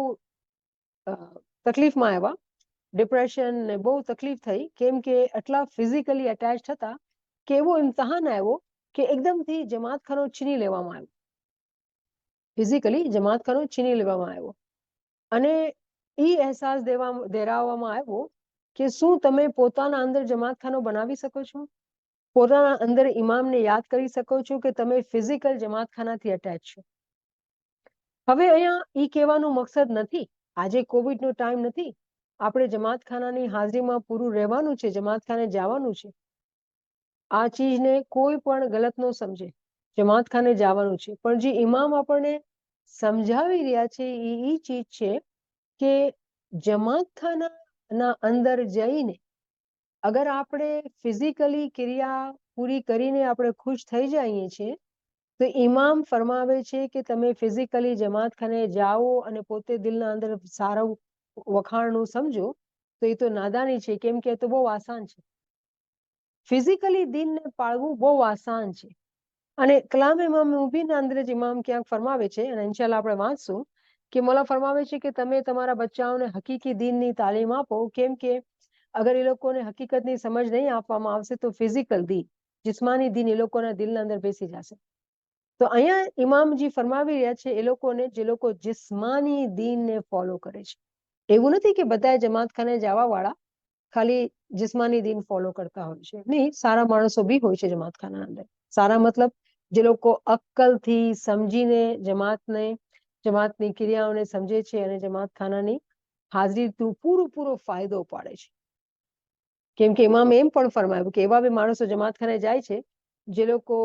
તકલીફમાં આવ્યા, ડિપ્રેશન ને બહુ તકલીફ થઈ, કેમ કે આટલા ફિઝિકલી એટેચ હતા કે એવો ઇમ્તિહાન આવ્યો કે એકદમથી જમાતખાનો છીની લેવામાં આવ્યો, ફિઝિકલી જમાતખાનો છીની લેવામાં આવ્યો. અને એ અહેસાસ દેરાવવામાં આવ્યો કે શું તમે પોતાના અંદર જમાતખાનો બનાવી શકો છો? પોતાના અંદર ઇમામને યાદ કરી શકો છો કે તમે ફિઝિકલ જમાતખાનાથી એટેચ છો? હવે અહીંયા એ કહેવાનું મકસદ નથી, આજે કોવિડનો ટાઈમ નથી, આપણે જમાતખાનાની હાજરીમાં પૂરું રહેવાનું છે, જમાતખાને જવાનું છે. આ ચીજને કોઈ પણ ગલત ન સમજે, જમાતખાને જવાનું છે. પણ જે ઇમામ આપણને સમજાવી રહ્યા છે એ ચીજ છે કે જમાતખાનાના અંદર જઈને અગર આપણે ફિઝિકલી ક્રિયા પૂરી કરીને આપણે ખુશ થઈ જઈએ છીએ તો ઇમામ ફરમાવે છે કે તમે ફિઝિકલી જમાતખાને જાઓ અને પોતે દિલના અંદર સારું વખાણનું સમજો તો એ તો નાદાની છે, કેમ કે તો બહુ આસાન છે. ફિઝિકલી દિનને પાળવું બહુ આસાન છે. અને કલામ ઇમામ મુબીનના અંદર જ ઇમામ ક્યાંક ફરમાવે છે, અને ઇન્શાલ્લાહ આપણે વાંચશું કે મોલા ફરમાવે છે કે તમે તમારા બચ્ચાઓને હકીકી દીનની તાલીમ આપો, કેમ કે અગર એ લોકોને હકીકતની સમજ નહીં આપવામાં આવશે તો ફિઝિકલ દીન, જિસ્માની દીન એ લોકોના દિલના અંદર બેસી જશે. તો અહીંયા ઇમામજી ફરમાવી રહ્યા છે એ લોકોને જે લોકો જિસ્માની દીનને ફોલો કરે છે. એવું નથી કે બધા જમાતખાને જવા વાળા ખાલી જિસ્માની દીન ફોલો કરતા હોય છે, નહીં, સારા માણસો બી હોય છે જમાતખાના અંદર. સારા મતલબ જે લોકો અક્કલથી સમજીને જમાતની ક્રિયાઓને સમજે છે અને જમાતખાનાની હાજરીથી પૂરો ફાયદો પાડે છે. કેમ કે ઇમામે એમ પણ ફરમાવ્યું કે એવા બી માણસો જમાતખાને જાય છે જે લોકો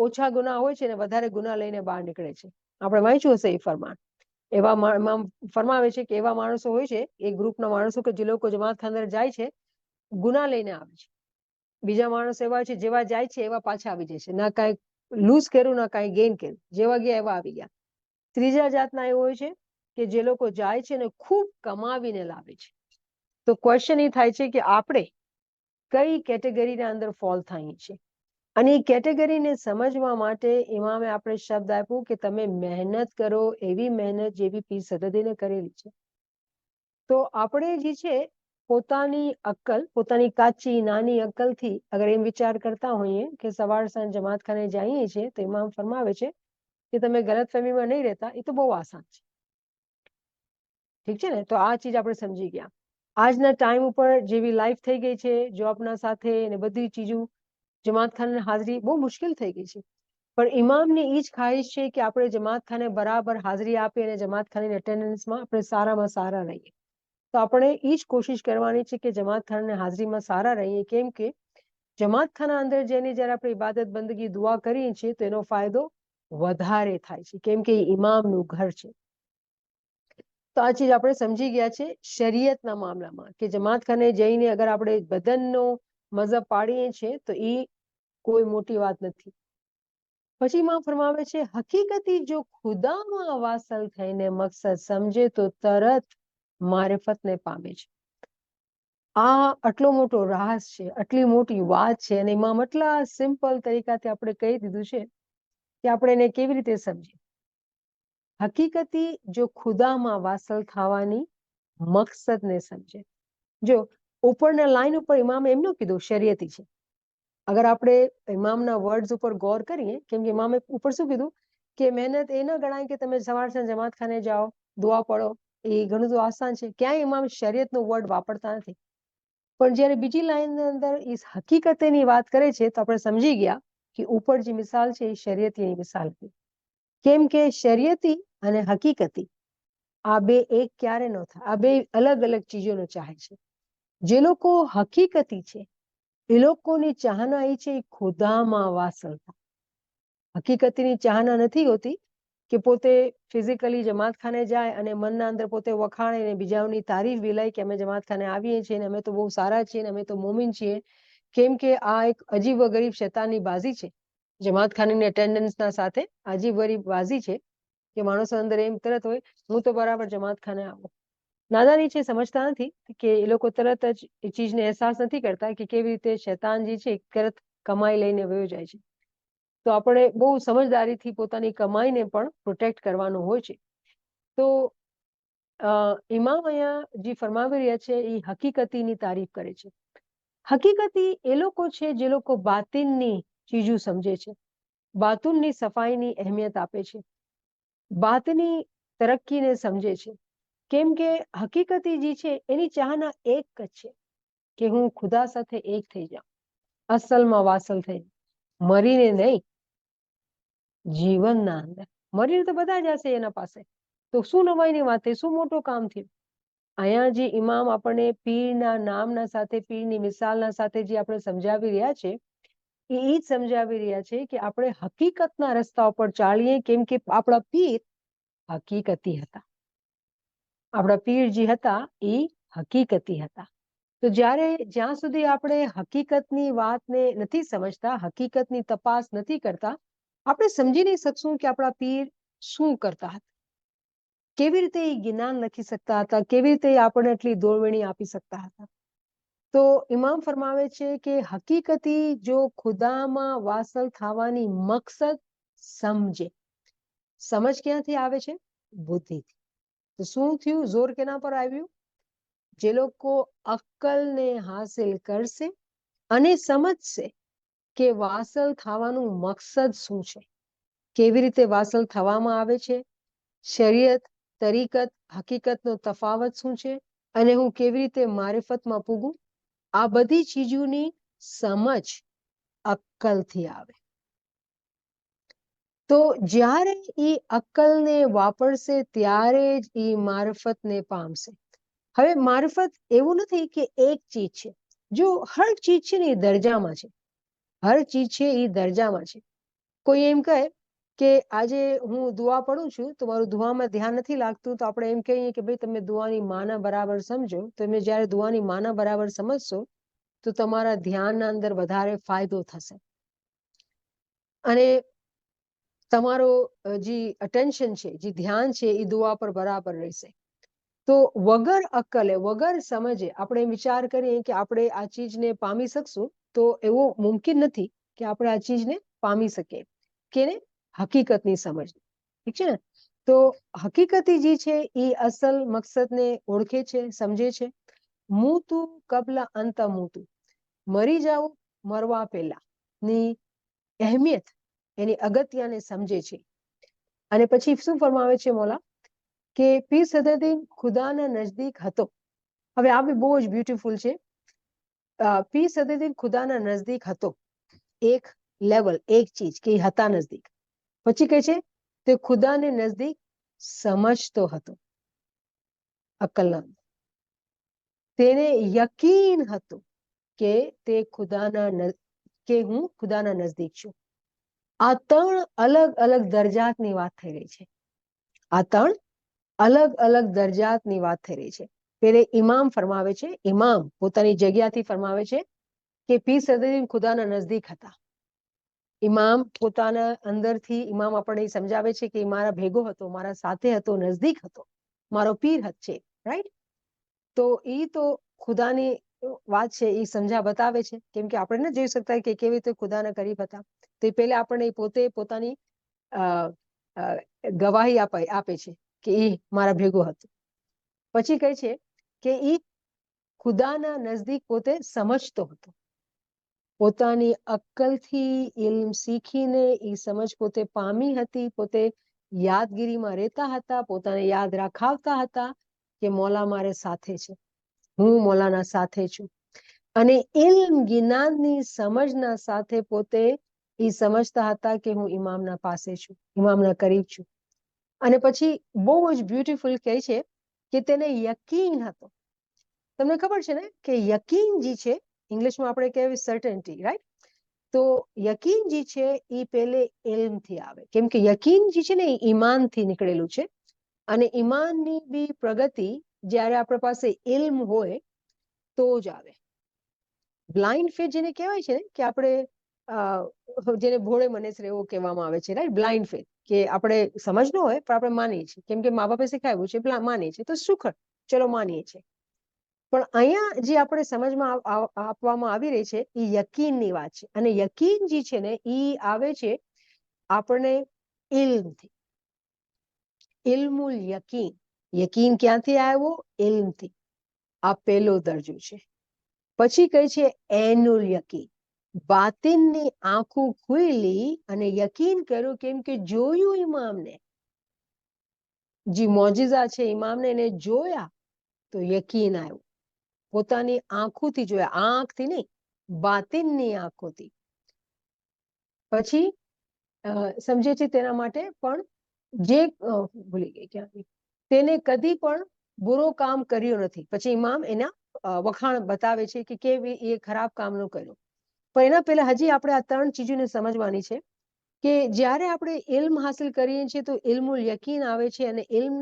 ઓછા ગુના હોય છે ને વધારે ગુના લઈને બહાર નીકળે છે. આપણે વાંચ્યું હશે એ ફરમાન. ઇમામ ફરમાવે છે કે એવા માણસો હોય છે, એક ગ્રુપના માણસો કે જે લોકો જમાતખાને જાય છે ગુના લઈને આવે છે. બીજા માણસો એવા છે જેવા જાય છે એવા પાછા આવી જાય છે, ના કાંઈ લૂઝ કર્યું ના કાંઈ ગેઇન કર્યું, જેવા ગયા એવા આવી ગયા. ત્રીજા જાતના એવું હોય છે કે જે લોકો જાય છે ને ખૂબ કમાવીને લાવે છે. તો ક્વેશ્ચન એ થાય છે કે આપણે કઈ કેટેગરીના અંદર ફોલ થઈએ છીએ, અને એ કેટેગરીને સમજવા માટે ઇમામે આપણે શબ્દ આપ્યું કે તમે મહેનત કરો, એવી મહેનત જેવી પીર સદદીને કરેલી છે. તો આપણે જે છે પોતાની અક્કલ, પોતાની કાચી નાની અક્કલથી અગર એમ વિચાર કરતા હોઈએ કે સવાર સાંજ જમાતખાને જઈએ છીએ તો ઇમામ ફરમાવે છે કે તમે ગલતફહેમીમાં નહીં રહેતા, એ તો બહુ આસાન છે. ઠીક છે ને? તો આ ચીજ આપણે સમજી ગયા. આજના ટાઈમ ઉપર જેવી લાઈફ થઈ ગઈ છે, જોબના સાથે ને બધી ચીજો, જમાતખાને હાજરી બહુ મુશ્કેલ થઈ ગઈ છે. પણ ઇમામની એ જ ખ્વાહિશ છે કે આપણે જમાતખાને બરાબર હાજરી આપીએ અને જમાતખાની અટેન્ડન્સમાં આપણે સારામાં સારા રહીએ. તો આપણે એ જ કોશિશ કરવાની છે કે જમાતખાનાની હાજરીમાં સારા રહીએ. કેમ કે જમાતખાના અંદર જઈને જ્યારે આપણે ઇબાદત બંદગી દુઆ કરીએ છીએ તો એનો ફાયદો વધારે થાય છે, કેમ કે ઇમામનું ઘર છે. તો આ ચીજ આપણે સમજી ગયા છે શરીયતના મામલામાં કે જમાતખાને જઈને અગર આપણે બદનનો મઝહબ પાડીએ છીએ તો એ કોઈ મોટી વાત નથી. પછી ઇમામ ફરમાવે છે હકીકતી જો ખુદામાં વાસલ થઈને મકસદ સમજે તો તરત મારિફતને પામે છે. આ આટલો મોટો રાસ છે, આટલી મોટી વાત છે, અને ઇમામ આટલા સિમ્પલ તરીકાથી આપણે કહી દીધું છે કે આપણે એને કેવી રીતે સમજીએ. હકીકતી જો ખુદામાં વાસલ થવાની મકસદને સમજે. જો ઉપરના લાઈન ઉપર ઇમામે એમ ન કીધું શરીયતી છે. અગર આપણે ઇમામના વર્ડ્સ ઉપર ગૌર કરીએ, કેમ કે ઇમામે ઉપર શું કીધું કે મહેનત એ ન ગણાય કે તમે સવાર સાંજ જમાતખાને જાઓ, દુઆ પઢો, એ ઘણું તો આસાન છે. ક્યાંય ઇમામ શરીયતનો વર્ડ વાપરતા નથી. પણ જ્યારે બીજી લાઈનની અંદર એ હકીકતની વાત કરે છે તો આપણે સમજી ગયા કે ઉપર જે મિસાલ છે એ શરીયતીની મિસાલ હતી. કેમ કે શરીયતી અને હકીકતી આ બે એક ક્યારે ન થાય, આ બે અલગ અલગ ચીજોનો ચાહે છે. જે લોકો હકીકતી છે એ લોકોની ચાહના એ છે ખુદામાં વાસલ થાય. હકીકતીની ચાહના નથી હોતી કે પોતે ફિઝિકલી જમાતખાને જાય અને મનના અંદર પોતે વખાણે ને બીજાઓની તારીફ વિલાય કે અમે જમાતખાને આવીએ છીએ ને અમે તો બહુ સારા છીએ ને અમે તો મોમીન છીએ. કેમ કે આ એક અજીબ ગરીબ શૈતાનની બાજી છે. જમાતખાનાની અટેન્ડન્સના સાથે અજીબ ગરીબ બાજી છે કે માણસો અંદર એમ તરત હોય હું તો બરાબર જમાતખાને આવું. નાદાની છે, સમજતા નથી કે એ લોકો તરત જ એ ચીજને અહેસાસ નથી કરતા કે કેવી રીતે શૈતાન જે છે તરત કમાઈ લઈને વયો જાય છે. તો આપણે બહુ સમજદારીથી પોતાની કમાઈને પણ પ્રોટેક્ટ કરવાનું હોય છે. તો ઇમામ અહીંયા જે ફરમાવી રહ્યા છે એ હકીકતીની તારીફ કરે છે. હકીકતી એ લોકો છે જે લોકો બાતિનની ચીજો સમજે છે, બાતુનની સફાઈની અહેમિયત આપે છે, બાતની તરક્કીને સમજે છે. કેમ કે હકીકતી જે છે એની ચાહના એક જ છે કે હું ખુદા સાથે એક થઈ જાઉં, અસલમાં વાસલ થઈ, મરીને નહીં, જીવનના અંદર. મરીને તો બધા જ હશે એના પાસે, તો શું નવાઈની વાત થઈ, શું મોટું કામ થયું. અહીંયા જે ઇમામ આપણને પીરના નામના સાથે, પીરની મિસાલના સાથે જે આપણે સમજાવી રહ્યા છે એ જ સમજાવી રહ્યા છે કે આપણે હકીકતના રસ્તા ઉપર ચાલીએ. કેમ કે આપણા પીર હકીકતી હતા. આપણા પીર જે હતા એ હકીકતી હતા. તો જ્યાં સુધી આપણે હકીકતની વાતને નથી સમજતા, હકીકતની તપાસ નથી કરતા, આપણે સમજી નહીં શકશું કે આપણા પીર શું કરતા હતા, કેવી રીતે એ જ્ઞાન લખી શકતા હતા, કેવી રીતે આપણને એટલી દોરવણી આપી શકતા હતા. તો ઇમામ ફરમાવે છે કે હકીકતી જો ખુદામાં વાસલ થવાની મકસદ સમજે. સમજ ક્યાંથી આવે છે? બુદ્ધિથી. તો શું થયું? જોર કેના પર આવ્યું? જે લોકો અક્કલને હાસિલ કરશે અને સમજશે કે વાસલ થવાનું મકસદ શું છે, કેવી રીતે વાસલ થવામાં આવે છે, શરીયત, તરીકત, હકીકતનો તફાવત શું છે, અને હું કેવી રીતે મારિફતમાં પૂગું, આ બધી ચીજોની સમજ અક્કલથી આવે. તો જ્યારે ઈ અક્કલને વાપરશે ત્યારે જ ઈ મારફતને પામશે. હવે મારફત એવું નથી કે એક ચીજ છે. જો હર ચીજ છે ને એ દરજામાં છે, હર ચીજ છે એ દરજામાં છે. કોઈ એમ કહે કે આજે હું દુઆ પડું છું તો મારું દુઆમાં ધ્યાન નથી લાગતું, તો આપણે એમ કહીએ કે ભાઈ તમે દુઆની માના બરાબર સમજો. તમે જ્યારે દુઆની માના બરાબર સમજશો તો તમારા ધ્યાનના અંદર વધારે ફાયદો થશે અને તમારો જે અટેન્શન છે, જે ધ્યાન છે એ દુઆ પર બરાબર રહેશે. તો વગર અક્કલે, વગર સમજે આપણે વિચાર કરીએ કે આપણે આ ચીજને પામી શકશું, તો એવું મુમકિન નથી કે આપણે આ ચીજને પામી શકીએ. કે હકીકતની સમજ, ઠીક છે ને? તો હકીકતી જે છે એ અસલ મકસદને ઓળખે છે, સમજે છે. મૂતું કબલા અંત મૂતું, મરી જાવ મરવા પહેલા ની અહેમિયત, એની અગત્યને સમજે છે. અને પછી શું ફરમાવે છે મોલા કે પીર સદરુદ્દીન ખુદાના નજદીક હતો. હવે આ બી બહુ જ બ્યુટીફુલ છે. પીર સદરુદ્દીન ખુદાના નજદીક હતો, એક લેવલ, એક ચીજ કે હતા નજદીક. પછી કહે છે તે ખુદાને નજદીક સમજતો હતો. અક્કલના તેને યકીન હતું કે તે ખુદાના કે હું ખુદાના નજદીક છું. આ ત્રણ અલગ અલગ દરજાતની વાત થઈ રહી છે. આ ત્રણ અલગ અલગ દરજાતની વાત થઈ રહી છે. પેલે ઇમામ ફરમાવે છે, ઇમામ પોતાની જગ્યાથી ફરમાવે છે કે પીર સદરુદ્દીન ખુદાના નજદીક હતા. ઇમામ પોતાના અંદરથી ઇમામ આપણને સમજાવે છે કે મારા ભેગો હતો, મારા સાથે હતો, નજદીક હતો, મારો પીર છે, રાઈટ? તો એ તો ખુદાની વાત છે, એ સમજા બતાવે છે. કેમ કે આપણે ન જોઈ શકતા કે કેવી રીતે ખુદાના કરીબ હતા. તે પહેલા આપણને પોતે પોતાની ગવાહી આપે છે કે એ મારા ભેગો હતો. પછી કહે છે કે એ ખુદાના નજદીક પોતે સમજતો હતો. પોતાની અક્કલથી ઇલ્મ શીખીને એ સમજ પોતે પામી હતી, પોતે યાદગીરીમાં રહેતા હતા, પોતાને યાદ રખાવતા હતા કે મોલા મારે સાથે છે, હું મોલાના સાથે છું. અને ઇલ્મ જ્ઞાનની સમજના સાથે પોતે એ સમજતા હતા કે હું ઇમામના પાસે છું, ઇમામના કરીબ છું. અને પછી બહુ જ બ્યુટીફુલ કહે છે કે તેને યકીન હતો. તમને ખબર છે ને કે યકીન જે છે ઇંગ્લિશમાં આપણે કહેવાય સર્ટનિટી, રાઈટ? તો યકીન જે છે એ પહેલે ઇલ્મથી આવે. કેમ કે યકીન જે છે ને એ ઈમાનથી નીકળેલું છે. અને ઈમાનની બી પ્રગતિ જ્યારે આપણા પાસે ઇલ્મ હોય તો જ આવે. બ્લાઇન્ડ ફેથ જેને કહેવાય છે ને કે આપણે જેને ભોળે મનેસર એવું કહેવામાં આવે છે, રાઈટ? બ્લાઇન્ડ ફેથ કે આપણે સમજ ન હોય પણ આપણે માનીએ છીએ, કેમ કે મા બાપે શીખાવ્યું છે, માનીએ છીએ તો સુખદ, ચલો માનીએ છીએ. પણ અહીંયા જે આપણે સમજમાં આપવામાં આવી રહી છે એ યકીનની વાત છે. અને યકીન જે છે ને એ આવે છે આપણને ઇલ્મથી. ઇલ્મુલ યકીન, યકીન ક્યાંથી આવ્યો? ઇલ્મથી. આ પહેલો દરજ્જો છે. પછી કહે છે એનુલ યકીન, બાતિનની આંખો ખુલી અને યકીન કર્યું. કેમ કે જોયું ઇમામને, જે મોજીઝા છે ઇમામને એને જોયા તો યકીન આવ્યું. પોતાની આંખોથી જોયા, આંખથી નહીં, બાતિનની આંખોથી. પછી સમજે છે તેના માટે પણ જે ભૂલી ગઈ ક્યાંથી, તેને કદી પણ બુરો કામ કર્યો નથી. પછી ઇમામ એના વખાણ બતાવે છે કે કેવી એ ખરાબ કામ ન કર્યું. પણ એના પહેલા હજી આપણે આ ત્રણ ચીજોને સમજવાની છે કે જ્યારે આપણે ઇલ્મ હાસિલ કરીએ છીએ તો ઇલ્મુલ યકીન આવે છે. અને ઇલ્મ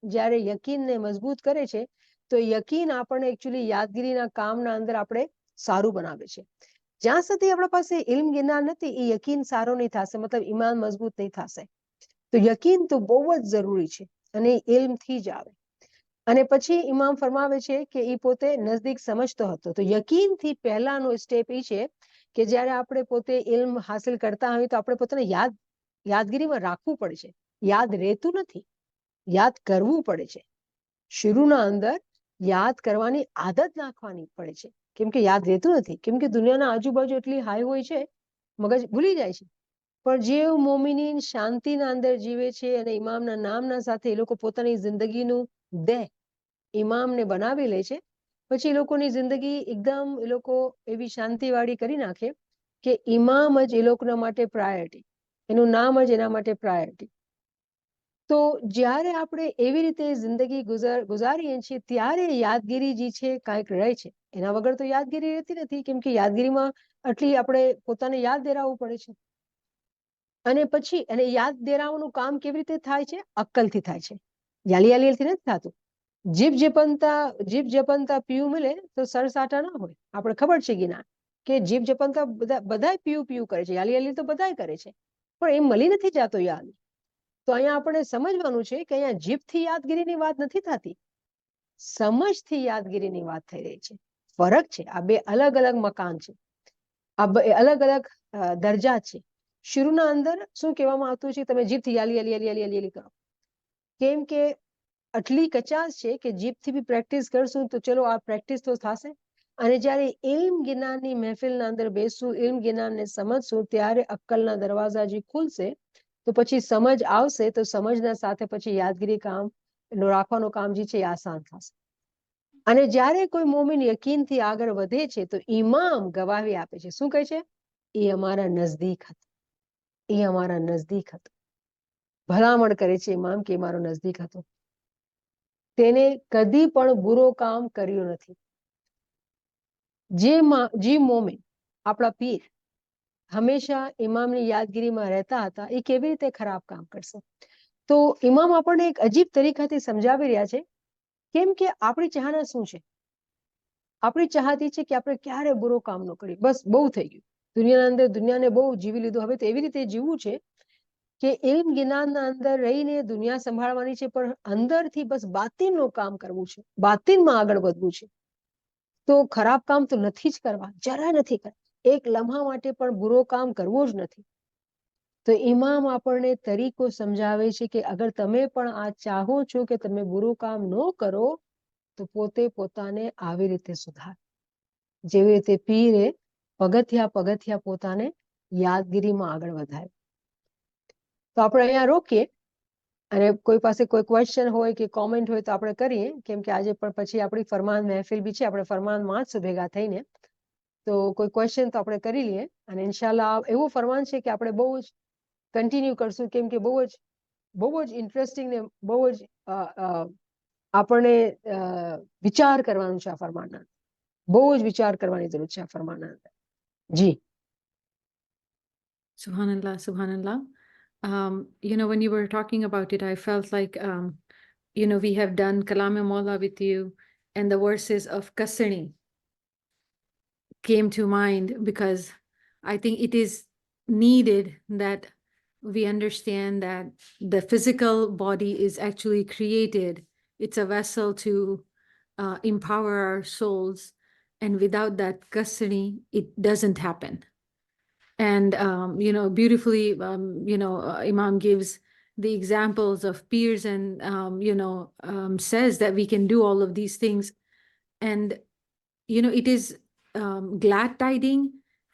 જ્યારે યકીનને મજબૂત કરે છે તો યકીન આપણને એકચ્યુઅલી યાદગીરીના કામના અંદર આપણે સારું બનાવે છે. જ્યાં સુધી આપણા પાસે ઇલ્મ જ્ઞાન નથી એ યકીન સારો નહીં થશે, મતલબ ઈમાન મજબૂત નહીં થશે. તો યકીન તો બહુ જ જરૂરી છે અને ઇલ્મથી જ આવે. અને પછી ઇમામ ફરમાવે છે કે એ પોતે નજદીક સમજતો હતો. તો યકીનથી પહેલાનો સ્ટેપ એ છે કે જ્યારે આપણે પોતે ઇલ્મ હાસિલ કરતા હોઈએ તો આપણે પોતાને યાદગીરીમાં રાખવું પડે છે. યાદ રહેતું નથી, યાદ કરવું પડે છે. શરૂના અંદર યાદ કરવાની આદત નાખવાની પડે છે. કેમ કે યાદ રહેતું નથી, કેમ કે દુનિયાના આજુબાજુ એટલી હાઈ હોય છે, મગજ ભૂલી જાય છે. પણ જે મોમિનીન શાંતિના અંદર જીવે છે અને ઇમામના નામના સાથે એ લોકો પોતાની જિંદગીનું દેહ ઇમામને બનાવી લે છે, પછી એ લોકોની જિંદગી એકદમ એ લોકો એવી શાંતિવાળી કરી નાખે કે ઇમામ જ એ લોકોના માટે પ્રાયોરિટી. એનું નામ જ એના માટે પ્રાયોરિટી. તો જ્યારે આપણે એવી રીતે જિંદગી ગુજારીએ છીએ ત્યારે યાદગીરી જે છે કાંઈક રહે છે. એના વગર તો યાદગીરી રહેતી નથી, કેમ કે યાદગીરીમાં આટલી આપણે પોતાને યાદ દેરાવવું પડે છે. અને પછી એને યાદ દેરાવવાનું કામ કેવી રીતે થાય છે? અક્કલથી થાય છે, યાલીથી નથી થતું. જીભ જપનતા પીવું મળે તો સરસાટા ના હોય. આપણે ખબર છે જ્ઞાન કે જીભ જપનતા બધા પીવું પીવું કરે છે, યાલી તો બધા કરે છે, પણ એ મળી નથી જતો યાદ. તો અહીંયા આપણે સમજવાનું છે કે અહીંયા જીભથી યાદગીરીની વાત નથી થતી, સમજથી યાદગીરીની વાત થઈ રહી છે. ફરક છે, આ બે અલગ અલગ મકાન છે, આ બે અલગ અલગ દરજા છે. શરૂના અંદર શું કહેવામાં આવતું છે? તમે જીભથી યાલી કરો, કેમ કે આટલી કચાશ છે કે જીભથી બી પ્રેક્ટિસ કરશું તો ચલો આ પ્રેક્ટિસ તો થશે. અને જ્યારે ઇલ્મ જ્ઞાનની મહેફિલના અંદર બેસશું, ઇલ્મ જ્ઞાનને સમજશું, ત્યારે અક્કલના દરવાજા જે ખુલશે તો પછી સમજ આવશે, તો સમજના સાથે પછી યાદગીરી કામ રાખવાનું કામ જે છે એ આસાન થશે. અને જ્યારે કોઈ મોમિન યકીનથી આગળ વધે છે તો ઇમામ ગવાહી આપે છે. શું કહે છે? એ અમારા નજદીક હતો, એ અમારા નજદીક હતો. ભલામણ કરે છે ઇમામ કે મારો નજદીક હતો, તેને કદી પણ બુરો કામ કર્યું નથી. જે મોમિન આપણા પીર હંમેશા ઇમામની યાદગીરીમાં રહેતા હતા, એ કેવી રીતે ખરાબ કામ કરશે? તો ઇમામ આપણને એક અજીબ તરીકાથી સમજાવી રહ્યા છે, કેમ કે આપણી ચાહના શું છે? આપણી ચાહતી છે કે આપણે ક્યારે બુરો કામ ન કરીએ, બસ બહુ થઈ ગયું, દુનિયાના અંદર દુનિયાને બહુ જીવી લીધું, હવે તો એવી રીતે જીવવું છે કે ઇલ્મ જ્ઞાનના અંદર રહીને દુનિયા સંભાળવાની છે, પણ અંદરથી બસ બાતિનનું કામ કરવું છે, બાતિનમાં આગળ વધવું છે. તો ખરાબ કામ તો નથી જ કરવા, જરા નથી કરવા, એક લમ્હા માટે પણ બુરો કામ કરવો જ નથી. તો ઇમામ આપણને તરીકો સમજાવે છે કે અગર તમે પણ આ ચાહો છો કે તમે બુરું કામ ન કરો તો પોતે પોતાને આવી રીતે સુધાર, જેવી રીતે પીરે પગથિયા પોતાને યાદગીરીમાં આગળ વધારે. તો આપણે અહીંયા રોકીએ, અને કોઈ પાસે કોઈ ક્વેશ્ચન હોય કે કોમેન્ટ હોય તો આપણે કરીએ, કેમ કે આજે પણ પછી આપણી ફરમાન મહેફિલ બી છે, આપણે ફરમાનમાં જ ભેગા થઈને. તો કોઈ ક્વેશ્ચન તો આપણે કરી લઈએ, અને ઇન્શાલ્લાહ એવું ફરમાન છે કે આપણે બહુ જ કન્ટિન્યુ કરશું, કેમ કે બહુ જ ઇન્ટરેસ્ટિંગ ને બહુ જ આપણને વિચાર કરવાનું છે આ ફરમાનના, બહુ જ વિચાર કરવાની જરૂર છે આ ફરમાનના અંદર. જી. Subhanallah, Subhanallah. When you were talking about it, I felt like, we have done Kalam-e Maula with you, and the verses of Kasani came to mind, because I think it is needed that we understand that the physical body is actually created. It's a vessel to empower our souls. And without that Kasani, it doesn't happen. And, beautifully, Imam gives the examples of peers and, says that we can do all of these things. And, it is glad tiding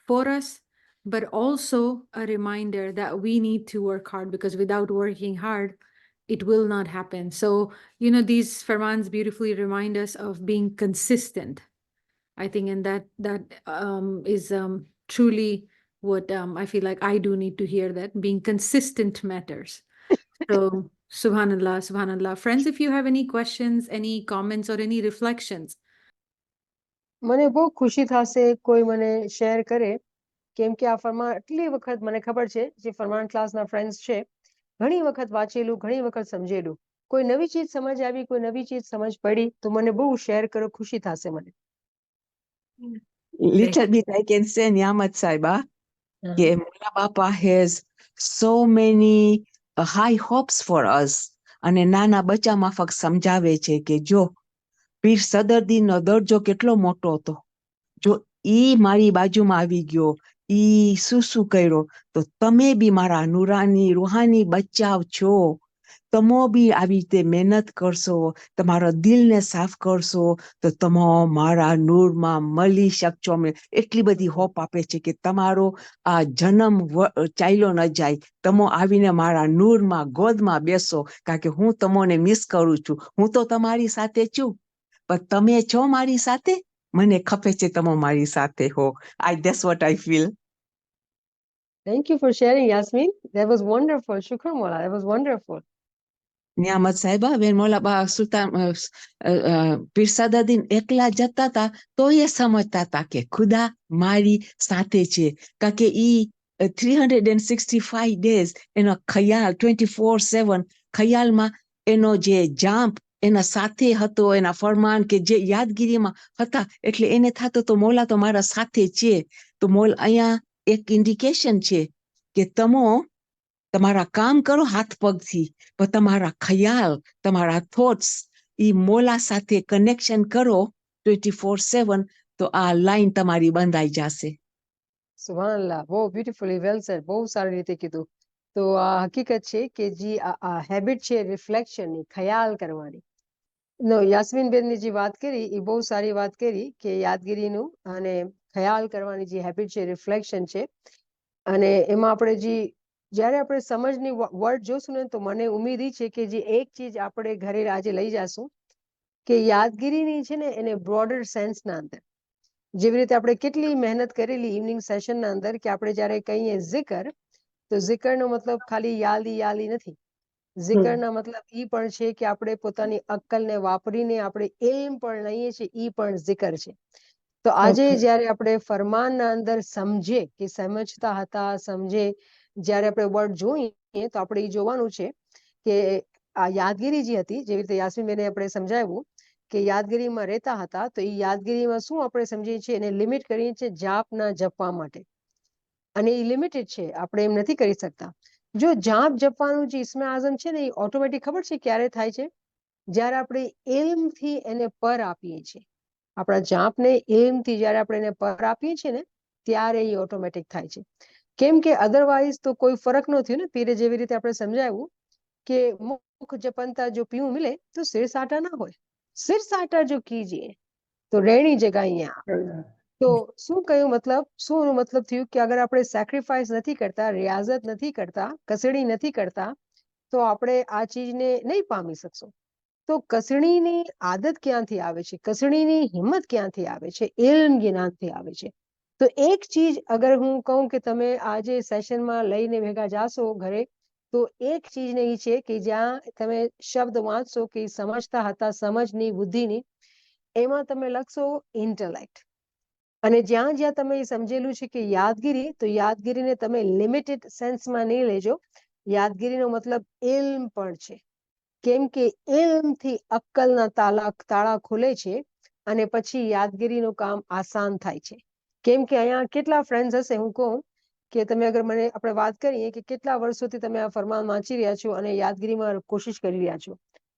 for us, but also a reminder that we need to work hard, because without working hard, it will not happen. So, these farmans beautifully remind us of being consistent, I think, and that is truly what I feel like I do need to hear, that being consistent matters. So, subhanallah, subhanallah. Friends, if you have any questions, any comments, or any reflections. મને બહુ ખુશી થશે કોઈ મને share કરે, કેમ કે આ ફરમાન એટલી વખત મને ખબર છે, જે ફરમાન ક્લાસના ફ્રેન્ડ્સ છે, ઘણી વખત વાંચેલું, ઘણી વખત સમજેલું. કોઈ નવી ચીજ સમજ આવી, કોઈ નવી ચીજ સમજ પડી તો મને બહુ શેર કરો, ખુશી થશે મને. Little bit I can say, Niamat Saiba, Mullah Bapa has so many high hopes for us. અને નાના બચ્ચા માફક સમજાવે છે કે જો પીર સદરદીનો દરજ્જો કેટલો મોટો હતો, જો ઈ મારી બાજુમાં આવી ગયો, ઈ શું કર્યો, તો તમે બી મારા નુરાની રૂહાની બચ્ચાઓ છો, તમો બી આવી રીતે મહેનત કરશો, તમારા દિલને સાફ કરશો, તો તમો મારા નૂરમાં મળી શકશો. અમે એટલી બધી હોપ આપે છે કે તમારો આ જન્મ ચાલ્યો ન જાય, તમો આવીને મારા નૂરમાં ગોદમાં બેસો, કારણ કે હું તમોને મિસ કરું છું. હું તો તમારી સાથે છું, પણ તમે છો મારી સાથે, મને ખપે છે તમો મારી સાથે હો. That's what I feel. Thank you for sharing, Yasmin. That was wonderful. Shukran, Mola. That was wonderful. Niyamat સાહેબા બેન મોલા બા સુલતાન પીરસાદાદીન એકલા જતા હતા તો એ સમજતા હતા કે ખુદા મારી સાથે છે કારણ કે ઈ 365 days એનો ખયાલ 24/7 ખયાલમાં એનો જે જાંપ એના સાથે હતો એના ફરમાન કે જે યાદગીરીમાં હતા એટલે એને થતો તો મોલા તો મારા સાથે છે તો મોલ અહીંયા એક ઇન્ડિકેશન છે કે તમારા કામ કરો હાથ પગથી પણ તમારા ખ્યાલ તમારા થોટ્સ ઈ મોલા સાથે કનેક્શન કરો 24/7 તો આ લાઈન તમારી બંધાઈ જાશે. સુભાનઅલ્લાહ, બહુ બ્યુટીફુલી વેલ સેડ, બહુ સારી રીતે કીધું. તો આ હકીકત છે કે જે આ હેબિટ છે રિફ્લેક્શનની, ખ્યાલ કરવાની. નો યાસ્મીન બેનની જે વાત કરી એ બહુ સારી વાત કરી કે યાદગીરીનું અને ખ્યાલ કરવાની જે હેબિટ છે રિફ્લેક્શન છે. અને એમાં આપણે જ્યારે આપણે સમજની વર્ડ જોશું ને તો મને ઉમ્મીદ છે કે જે એક ચીજ આપણે ઘરે આજે લઈ જશું કે યાદગીરીની છે ને એને બ્રોડર સેન્સના અંદર જેવી રીતે આપણે કેટલી મહેનત કરેલી ઇવનિંગ સેશનના અંદર કે આપણે જ્યારે કહીએ zikr તો zikrનો મતલબ ખાલી યાદી નથી. zikરના મતલબ ઈ પણ છે કે આપણે પોતાની અક્કલને વાપરીને આપણે ઇલ્મ પણ લઈએ છીએ ઈ પણ zikr છે. તો આજે જ્યારે આપણે ફરમાનના અંદર સમજે કે સમજતા હતા સમજે જ્યારે આપણે વર્ડ જોઈએ તો આપણે ઈ જોવાનું છે કે આ યાદગીરી જે હતી જેવી રીતે યાસ્મીનબેને આપણે સમજાવ્યું કે યાદગીરીમાં રહેતા હતા તો એ યાદગીરીમાં શું આપણે સમજીએ છીએ એને લિમિટ કરીએ છીએ જાપના જપવા માટે અને એ લિમિટેડ છે આપણે એમ નથી કરી શકતા. જો જાપ જપવાનું જે ઇસ્મે આઝમ છે ને એ ઓટોમેટિક ખબર છે ક્યારે થાય છે જ્યારે આપણે ઇલ્મથી એને પર આપીએ છીએ. આપણા જાપને ઇલ્મથી જ્યારે આપણે એને પર આપીએ છીએ ને ત્યારે એ ઓટોમેટિક થાય છે. કેમ કે અધરવાઇઝ તો કોઈ ફરક ન થયો ને પીરે જેવી રીતે આપણે સમજાવ્યું કે મુખ જપનતા જો પીવું મિલે તો સિર સાટા ના હોય. સિર સાટા જો કીજીએ તો રહેણી જગહ અહીંયા. તો શું કહ્યું મતલબ શું મતલબ થયું કે અગર આપણે સેક્રિફાઈસ નથી કરતા રિયાઝત નથી કરતા કસડી નથી કરતા તો આપણે આ ચીજને નહીં પામી શકશો. તો કસણીની આદત ક્યાંથી આવે છે કસણીની હિંમત ક્યાંથી આવે છે ઇલ્મ જ્ઞાનથી આવે છે. તો એક ચીજ અગર હું કહું કે તમે આજે સેશનમાં લઈને ભેગા જાશો ઘરે તો એક ચીજને એ છે કે જ્યાં તમે શબ્દ વાંચશો કે સમજતા હતા સમજની બુદ્ધિની એમાં તમે લખશો ઇન્ટેલેક્ટ અને જ્યાં જ્યાં તમે સમજેલું છે કે યાદગીરી તો યાદગીરીને તમે લિમિટેડ સેન્સમાં નહીં લેજો. યાદગીરીનો મતલબ ઇલ્મ પણ છે કેમ કે ઇલ્મથી અક્કલના તાળા ખુલે છે અને પછી યાદગીરીનું કામ આસાન થાય છે. કેમ કે અહીંયા કેટલા ફ્રેન્ડ્સ હશે હું કહું કે તમે અગર મને આપણે વાત કરીએ કે કેટલા વર્ષોથી તમે આ ફરમાન વાંચી રહ્યા છો અને યાદગીરીમાં કોશિશ કરી રહ્યા છો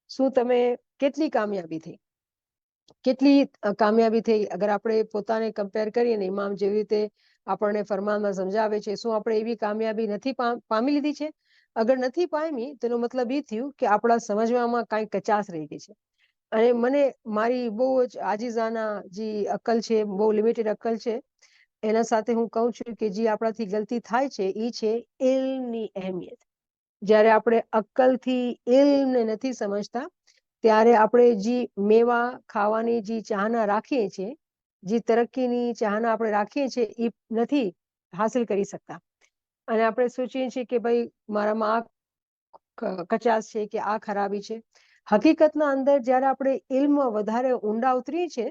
શું તમે કેટલી કામયાબી થઈ અગર આપણે પોતાને કમ્પેર કરીએ ને ઇમામ જેવી રીતે આપણને ફરમાનમાં સમજાવે છે શું આપણે એવી કામયાબી નથી પામી લીધી છે. અગર નથી પામી તેનો મતલબ એ થયું કે આપણા સમજવામાં કાંઈ કચાશ રહી ગઈ છે. અને મને મારી બહુ જ આજીઝાના જે અક્કલ છે બહુ લિમિટેડ અક્કલ છે એના સાથે હું કહું છું કે જે આપણાથી ગલતી થાય છે એ છે ઇલ્મની અહેમિયત. જ્યારે આપણે અક્કલથી ઇલ્મને નથી સમજતા ત્યારે આપણે જે મેવા ખાવાની જે ચાહના રાખીએ છીએ જે તરક્કીની ચાહના આપણે રાખીએ છીએ એ નથી હાસિલ કરી શકતા અને આપણે સોચીએ છીએ કે ભાઈ મારામાં આ કચાશ છે કે આ ખરાબી છે. હકીકતના અંદર જ્યારે આપણે ઇલ્મમાં વધારે ઊંડા ઉતરીએ છીએ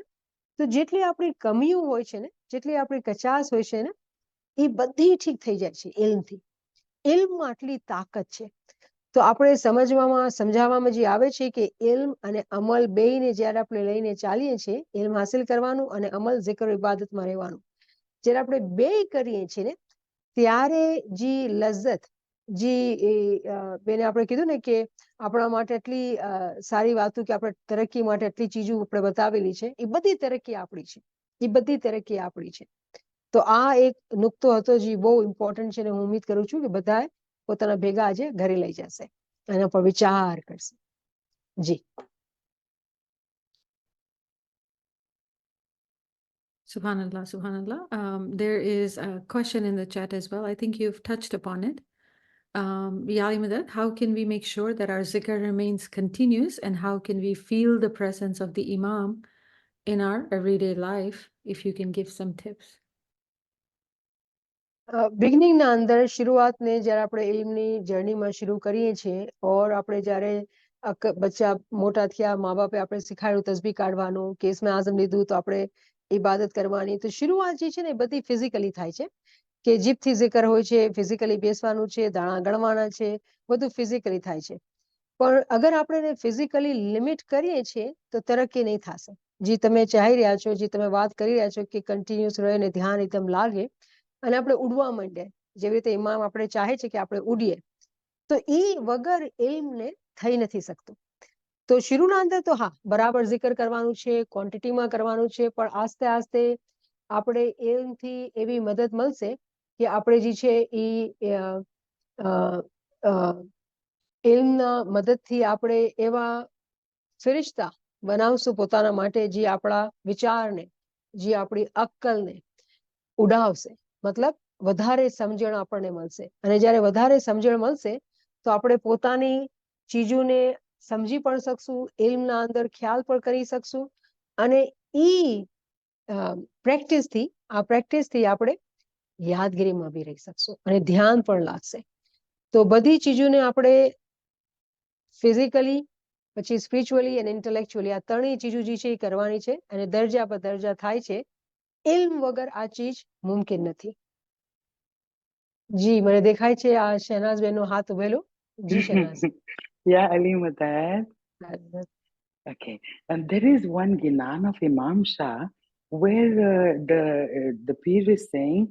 તો જેટલી આપણી કમીઓ હોય છે ને જેટલી આપણી કચાશ હોય છે ને એ બધી ઠીક થઈ જાય છે ઇલ્મથી. ઇલ્મમાં આટલી તાકાત છે. તો આપણે સમજાવવામાં જે આવે છે કે ઇલ્મ અને અમલ બેયને જ્યારે આપણે લઈને ચાલીએ છીએ ઇલ્મ હાસિલ કરવાનું અને અમલ zikr ઇબાદતમાં રહેવાનું જ્યારે આપણે બે કરીએ છીએ ને ત્યારે જે લજ્જત જે બેને આપણે કીધું ને કે આપણા માટે એટલી સારી વાતો કે આપણે તરક્કી માટે એટલી ચીજો આપણે બતાવેલી છે એ બધી તરક્કી આપણી છે. તો આ એક નુકતો હતો જે બહુ ઇમ્પોર્ટન્ટ છે અને હું ઉમ્મીદ કરું છું કે બધાએ પોતાના ભેગા આજે ઘરે લઈ જશે એના પર વિચાર કરશે. જી Subhanallah, subhanallah. There is a question in the chat as well. I think you've touched upon it. Yali Madad, how can we make sure that our zikr remains continuous and how can we feel the presence of the Imam in our everyday life? If you can give some tips. બિગનિંગના અંદર શરૂઆતને જ્યારે આપણે ઇલ્મની જર્નીમાં શરૂ કરીએ છીએ ઓર આપણે જ્યારે બચ્ચા મોટા થયા મા બાપે આપણે શીખાડ્યું તસ્બી કાઢવાનું કેસમાં આઝમ લીધું તો આપણે ઇબાદત કરવાની તો શરૂઆત જે છે ને એ બધી ફિઝિકલી થાય છે કે જીભથી zikr હોય છે ફિઝિકલી બેસવાનું છે દાણા ગણવાના છે બધું ફિઝિકલી થાય છે પણ અગર આપણે એને ફિઝિકલી લિમિટ કરીએ છીએ તો તરક્કી નહીં થશે જે તમે ચાહી રહ્યા છો જે તમે વાત કરી રહ્યા છો કે કન્ટિન્યુઅસ રહે ને ધ્યાન એકદમ લાગે અને આપણે ઉડવા માંડે જેવી રીતે ઇમામ આપણે ચાહે છે કે આપણે ઉડીએ તો એ વગર ઇલ્મને થઈ નથી શકતું તો શરૂના અંદર તો હા બરાબર zikr કરવાનું છે ક્વોન્ટિટીમાં કરવાનું છે પણ આસ્તે આસ્તે આપણે ઇલ્મથી એવી મદદ મળશે કે આપણે જે છે એ ઇલ્મના મદદથી આપણે એવા ફિરિશ્તા બનાવશું પોતાના માટે જે આપણા વિચારને જે આપણી અક્કલને ઉડાવશે મતલબ વધારે સમજણ આપણને મળશે અને જ્યારે વધારે સમજણ મળશે તો આપણે પોતાની ચીજોને સમજી પણ શકશું ઇલ્મના અંદર ખ્યાલ પણ કરી શકશું અને આ પ્રેક્ટિસથી આપણે યાદગીરીમાં બી રહી શકશું અને ધ્યાન પણ લાગશે તો બધી ચીજોને આપણે ફિઝિકલી પછી સ્પિરિચ્યુઅલી અને ઇન્ટેલેક્ચ્યુઅલી આ ત્રણેય ચીજો જે છે એ કરવાની છે અને દરજા પર દરજા થાય છે ઇલ્મ વગર આ ચીજ મુમકિન નથી જી મને દેખાય છે આ શહેનાઝ બેનનો હાથ ઉભેલો જી Shehnaz Yeah, Ali Madad. Okay, and there is one Ginan of Imam Shah where the Pir is saying,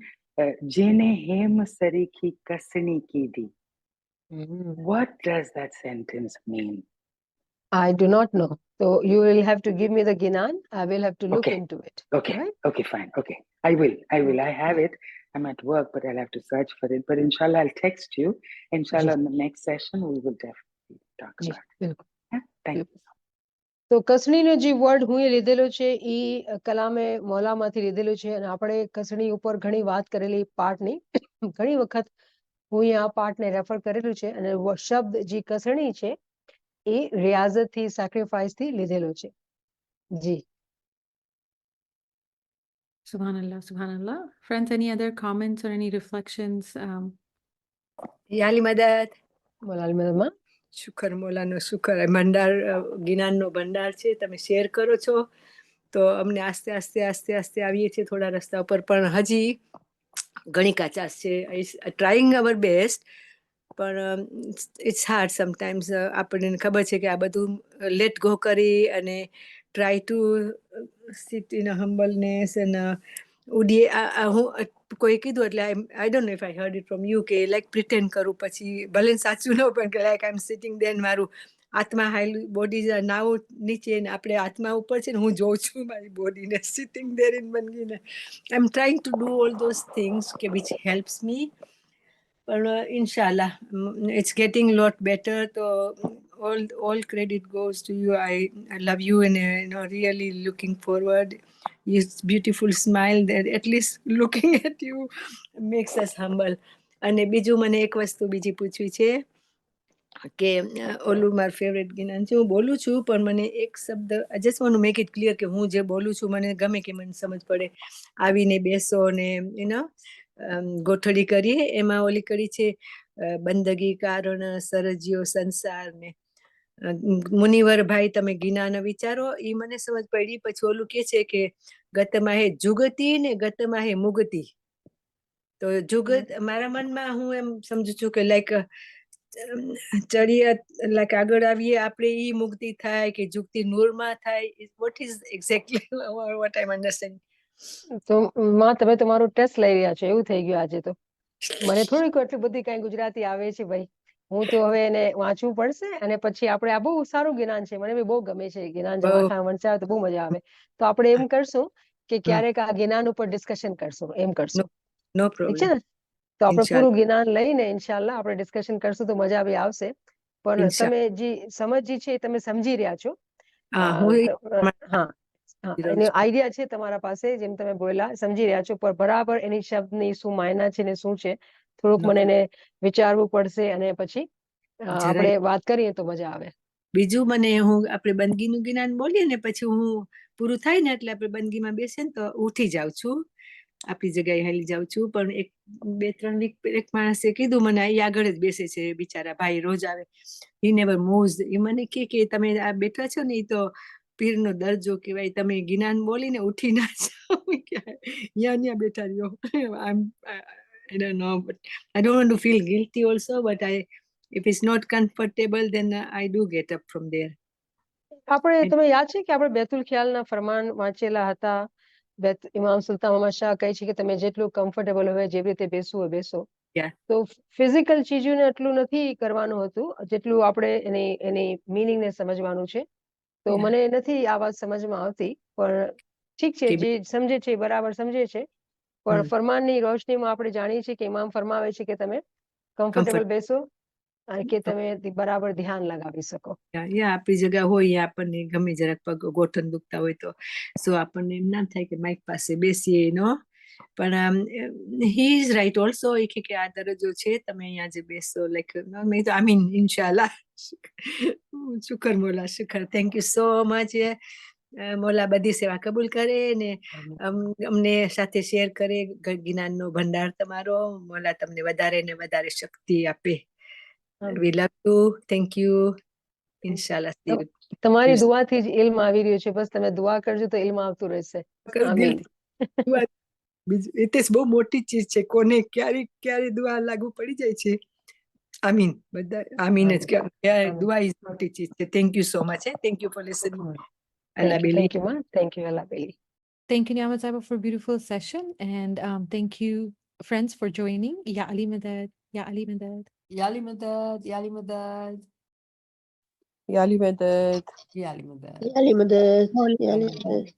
"Jene hem sariki kasni ki di." What does that sentence mean? I do not know. So you will have to give me the Ginan. I will have to look Okay. into it. Okay, Right? okay, fine. Okay, I will. I have it. I'm at work, but I'll have to search for it. But inshallah, I'll text you. Inshallah, in the next session, we will definitely talk G about it. બિલકુલ Yeah? Thank you. તો કસણીનો જે word હું લીધેલો છે એ કલામે મૌલામાંથી લીધેલું છે અને આપણે કસણી ઉપર ઘણી વાત કરેલી પાઠની ઘણી વખત હું આ પાઠને રેફર કરેલું છે અને શબ્દ જે કસણી છે એ રિયાઝતથી સેક્રિફાઈસથી લીધેલો છે જી Subhanallah, subhanallah. Friends, any other comments or any reflections? યાલી મદદ મોલાલ મેદમાં શુકર મોલાનો શુકર ભંડાર જ્ઞાનનો ભંડાર છે તમે શેર કરો છો તો અમને આસ્તે આસ્તે આસ્તે આસ્તે આવીએ છીએ થોડા રસ્તા ઉપર પણ હજી ઘણી કાચાશ છે ટ્રાઈંગ અવર બેસ્ટ પણ ઇટ્સ હાર્ડ સમટાઈમ્સ આપણને ખબર છે કે આ બધું લેટ ગો કરી અને ટ્રાય ટુ સિટ ઇન હમ્બલનેસ અને ઉડીએ હું કોઈ કીધું એટલે I don't know if I heard it from you કે લાઈક પ્રિટેન્ડ કરું પછી ભલે સાચું ન પણ કે લાઈક આઈ એમ સિટિંગ દેન મારું આત્મા હાઈ બોડી નાવ નીચે ને આપણે આત્મા ઉપર છે ને હું જોઉં છું મારી બોડીને સિટિંગ દેર ઇન બનગીને I am trying to do all those things કે વિચ હેલ્પ્સ મી પણ ઇન્શાલ્લાહ ઇટ્સ ગેટિંગ લોટ બેટર તો all credit goes to you. I love you and really looking forward. Your beautiful smile that at least looking at you makes us humble. અને બીજું મને એક વસ્તુ બીજી પૂછવી છે કે ઓલું મારું ફેવરેટ જ્ઞાન છે હું બોલું છું પણ મને એક શબ્દ I just want to make it clear કે હું જે બોલું છું મને ગમે કે મને સમજ પડે આવીને બેસો ને ગોઠડી કરીએ એમાં ઓલી કડી છે બંદગી કારણ સરજ્યો સંસારને મુનિવર ભાઈ તમે જ્ઞાન વિચારો એ મને સમજ પડી પછી ઓલું કે છે કે ગતમાં હે જુગતી ને ગતમાં હે મુગતી તો જુગત મારા મનમાં હું એમ સમજુ છું કે લાઈક ચડીએ લાઈક આગળ આવીએ આપણે ઈ મુક્તિ થાય કે જુગતી નૂરમાં થાય what is exactly what I understand તો માં તમે તમારું ટેસ્ટ લઈ રહ્યા છો એવું થઈ ગયું આજે તો મને થોડીક એટલી બધી કઈ ગુજરાતી આવે છે ભાઈ હું તો હવે એને વાંચવું પડશે અને પછી આપણે આ બહુ સારું જ્ઞાન છે મને બી બહુ ગમે છે જ્ઞાન જે માથા વંચાવે તો બહુ મજા આવે તો આપણે એમ કરશું કે ક્યારેક આ જ્ઞાન ઉપર ડિસ્કશન કરશું એમ કરશું નો ઠીક છે પ્રોબ્લેમ ને તો આપણે પૂરું જ્ઞાન લઈને ઇન્શાલ્લાહ આપણે ડિસ્કશન કરશું તો મજા બી આવશે પણ તમે જે સમજ જે છે તમે સમજી રહ્યા છો હા એનો આઈડિયા છે તમારા પાસે જેમ તમે બોલ્યા સમજી રહ્યા છો પણ બરાબર એની શબ્દની શું માયના છે ને શું છે થોડુંક મને એને વિચારવું પડશે અને પછી આપણે વાત કરીએ તો મજા આવે બીજું મને હું આપણે બંદગીનું જ્ઞાન બોલીએ ને પછી હું પૂરું થાય ને એટલે આપણે બંદગીમાં બેસીએ ને તો ઉઠી જાઉં છું આપણી જગ્યાએ હાલી જાઉં છું પણ 2-3 વીક એક માણસે કીધું મને અહીં આગળ જ બેસે છે બિચારા ભાઈ રોજ આવે he never moves એ મને કે તમે આ બેઠા છો ને એ તો પીરનો દરજ્જો કહેવાય તમે જ્ઞાન બોલીને ઉઠી ના જાઓ અહીંયા બેઠા રહ્યો I don't know but I don't want to feel guilty also but if it's not comfortable then I do get up from there. આપણે તમે યાદ છે કે આપણે બેતુલ ખ્યાલના ફરમાન વાંચેલા હતા ઇમામ સુલતાન મહમદ શાહ કહે છે કે તમે જેટલું કમ્ફર્ટેબલ હોય જેવી રીતે બેસવું હોય બેસો Yeah. તો ફિઝિકલ ચીજોને એટલું નથી કરવાનું હતું જેટલું આપણે એની મિનિંગને સમજવાનું છે તો Yeah. મને નથી આ વાત સમજમાં આવતી પણ ઠીક છે જે સમજે છે બરાબર સમજે છે પણ ફરમાનની રોશનીમાં આપણે જાણીએ છીએ કે ઇમામ ફરમાવે છે કે તમે કમ્ફર્ટેબલ બેસો અને કે તમે બરાબર ધ્યાન લગાવી શકો આપણી જગ્યા હોય આપણને ગમે જરાક પગ ગોઠણ દુખતા હોય તો સો આપણને એમ ના થાય કે માઇક પાસે બેસીએ નો પણ he is right also a કે આ દરજ્જો છે તમે અહીંયા જે બેસો લાઈક મેં તો આમીન ઇન્શાલ્લાહ Shukar મોલા Shukar thank you so much મોલા બધી સેવા કબૂલ કરે ને અમને સાથે શેર કરે જ્ઞાનનો ભંડાર તમારો મોલા તમને વધારે ને વધારે શક્તિ આપે we love you thank you ઇન્શાલ્લાહ તમારી દુઆથી જ ઇલ્મ આવી રહ્યું છે બસ તમે દુઆ કરજો તો ઇલ્મ આવતું રહેશે આમીન એ તો બહુ મોટી ચીજ છે કોને ક્યારે દુઆ લાગુ પડી જાય છે આમીન બધા આમીન જ કે દુઆ ઇઝ મોટી ચીજ છે thank you so much thank you for listening Thank you, ma. Thank you, Allah Beli. Thank you, Niamat Saiba, for a beautiful session. And thank you, friends, for joining. Ya Ali Madad. Ya Ali Madad. Ya Ali Madad. Ya Ali Madad. Ya Ali Madad. Ya Ali Madad. Ya Ali Madad. Ya Ali Madad.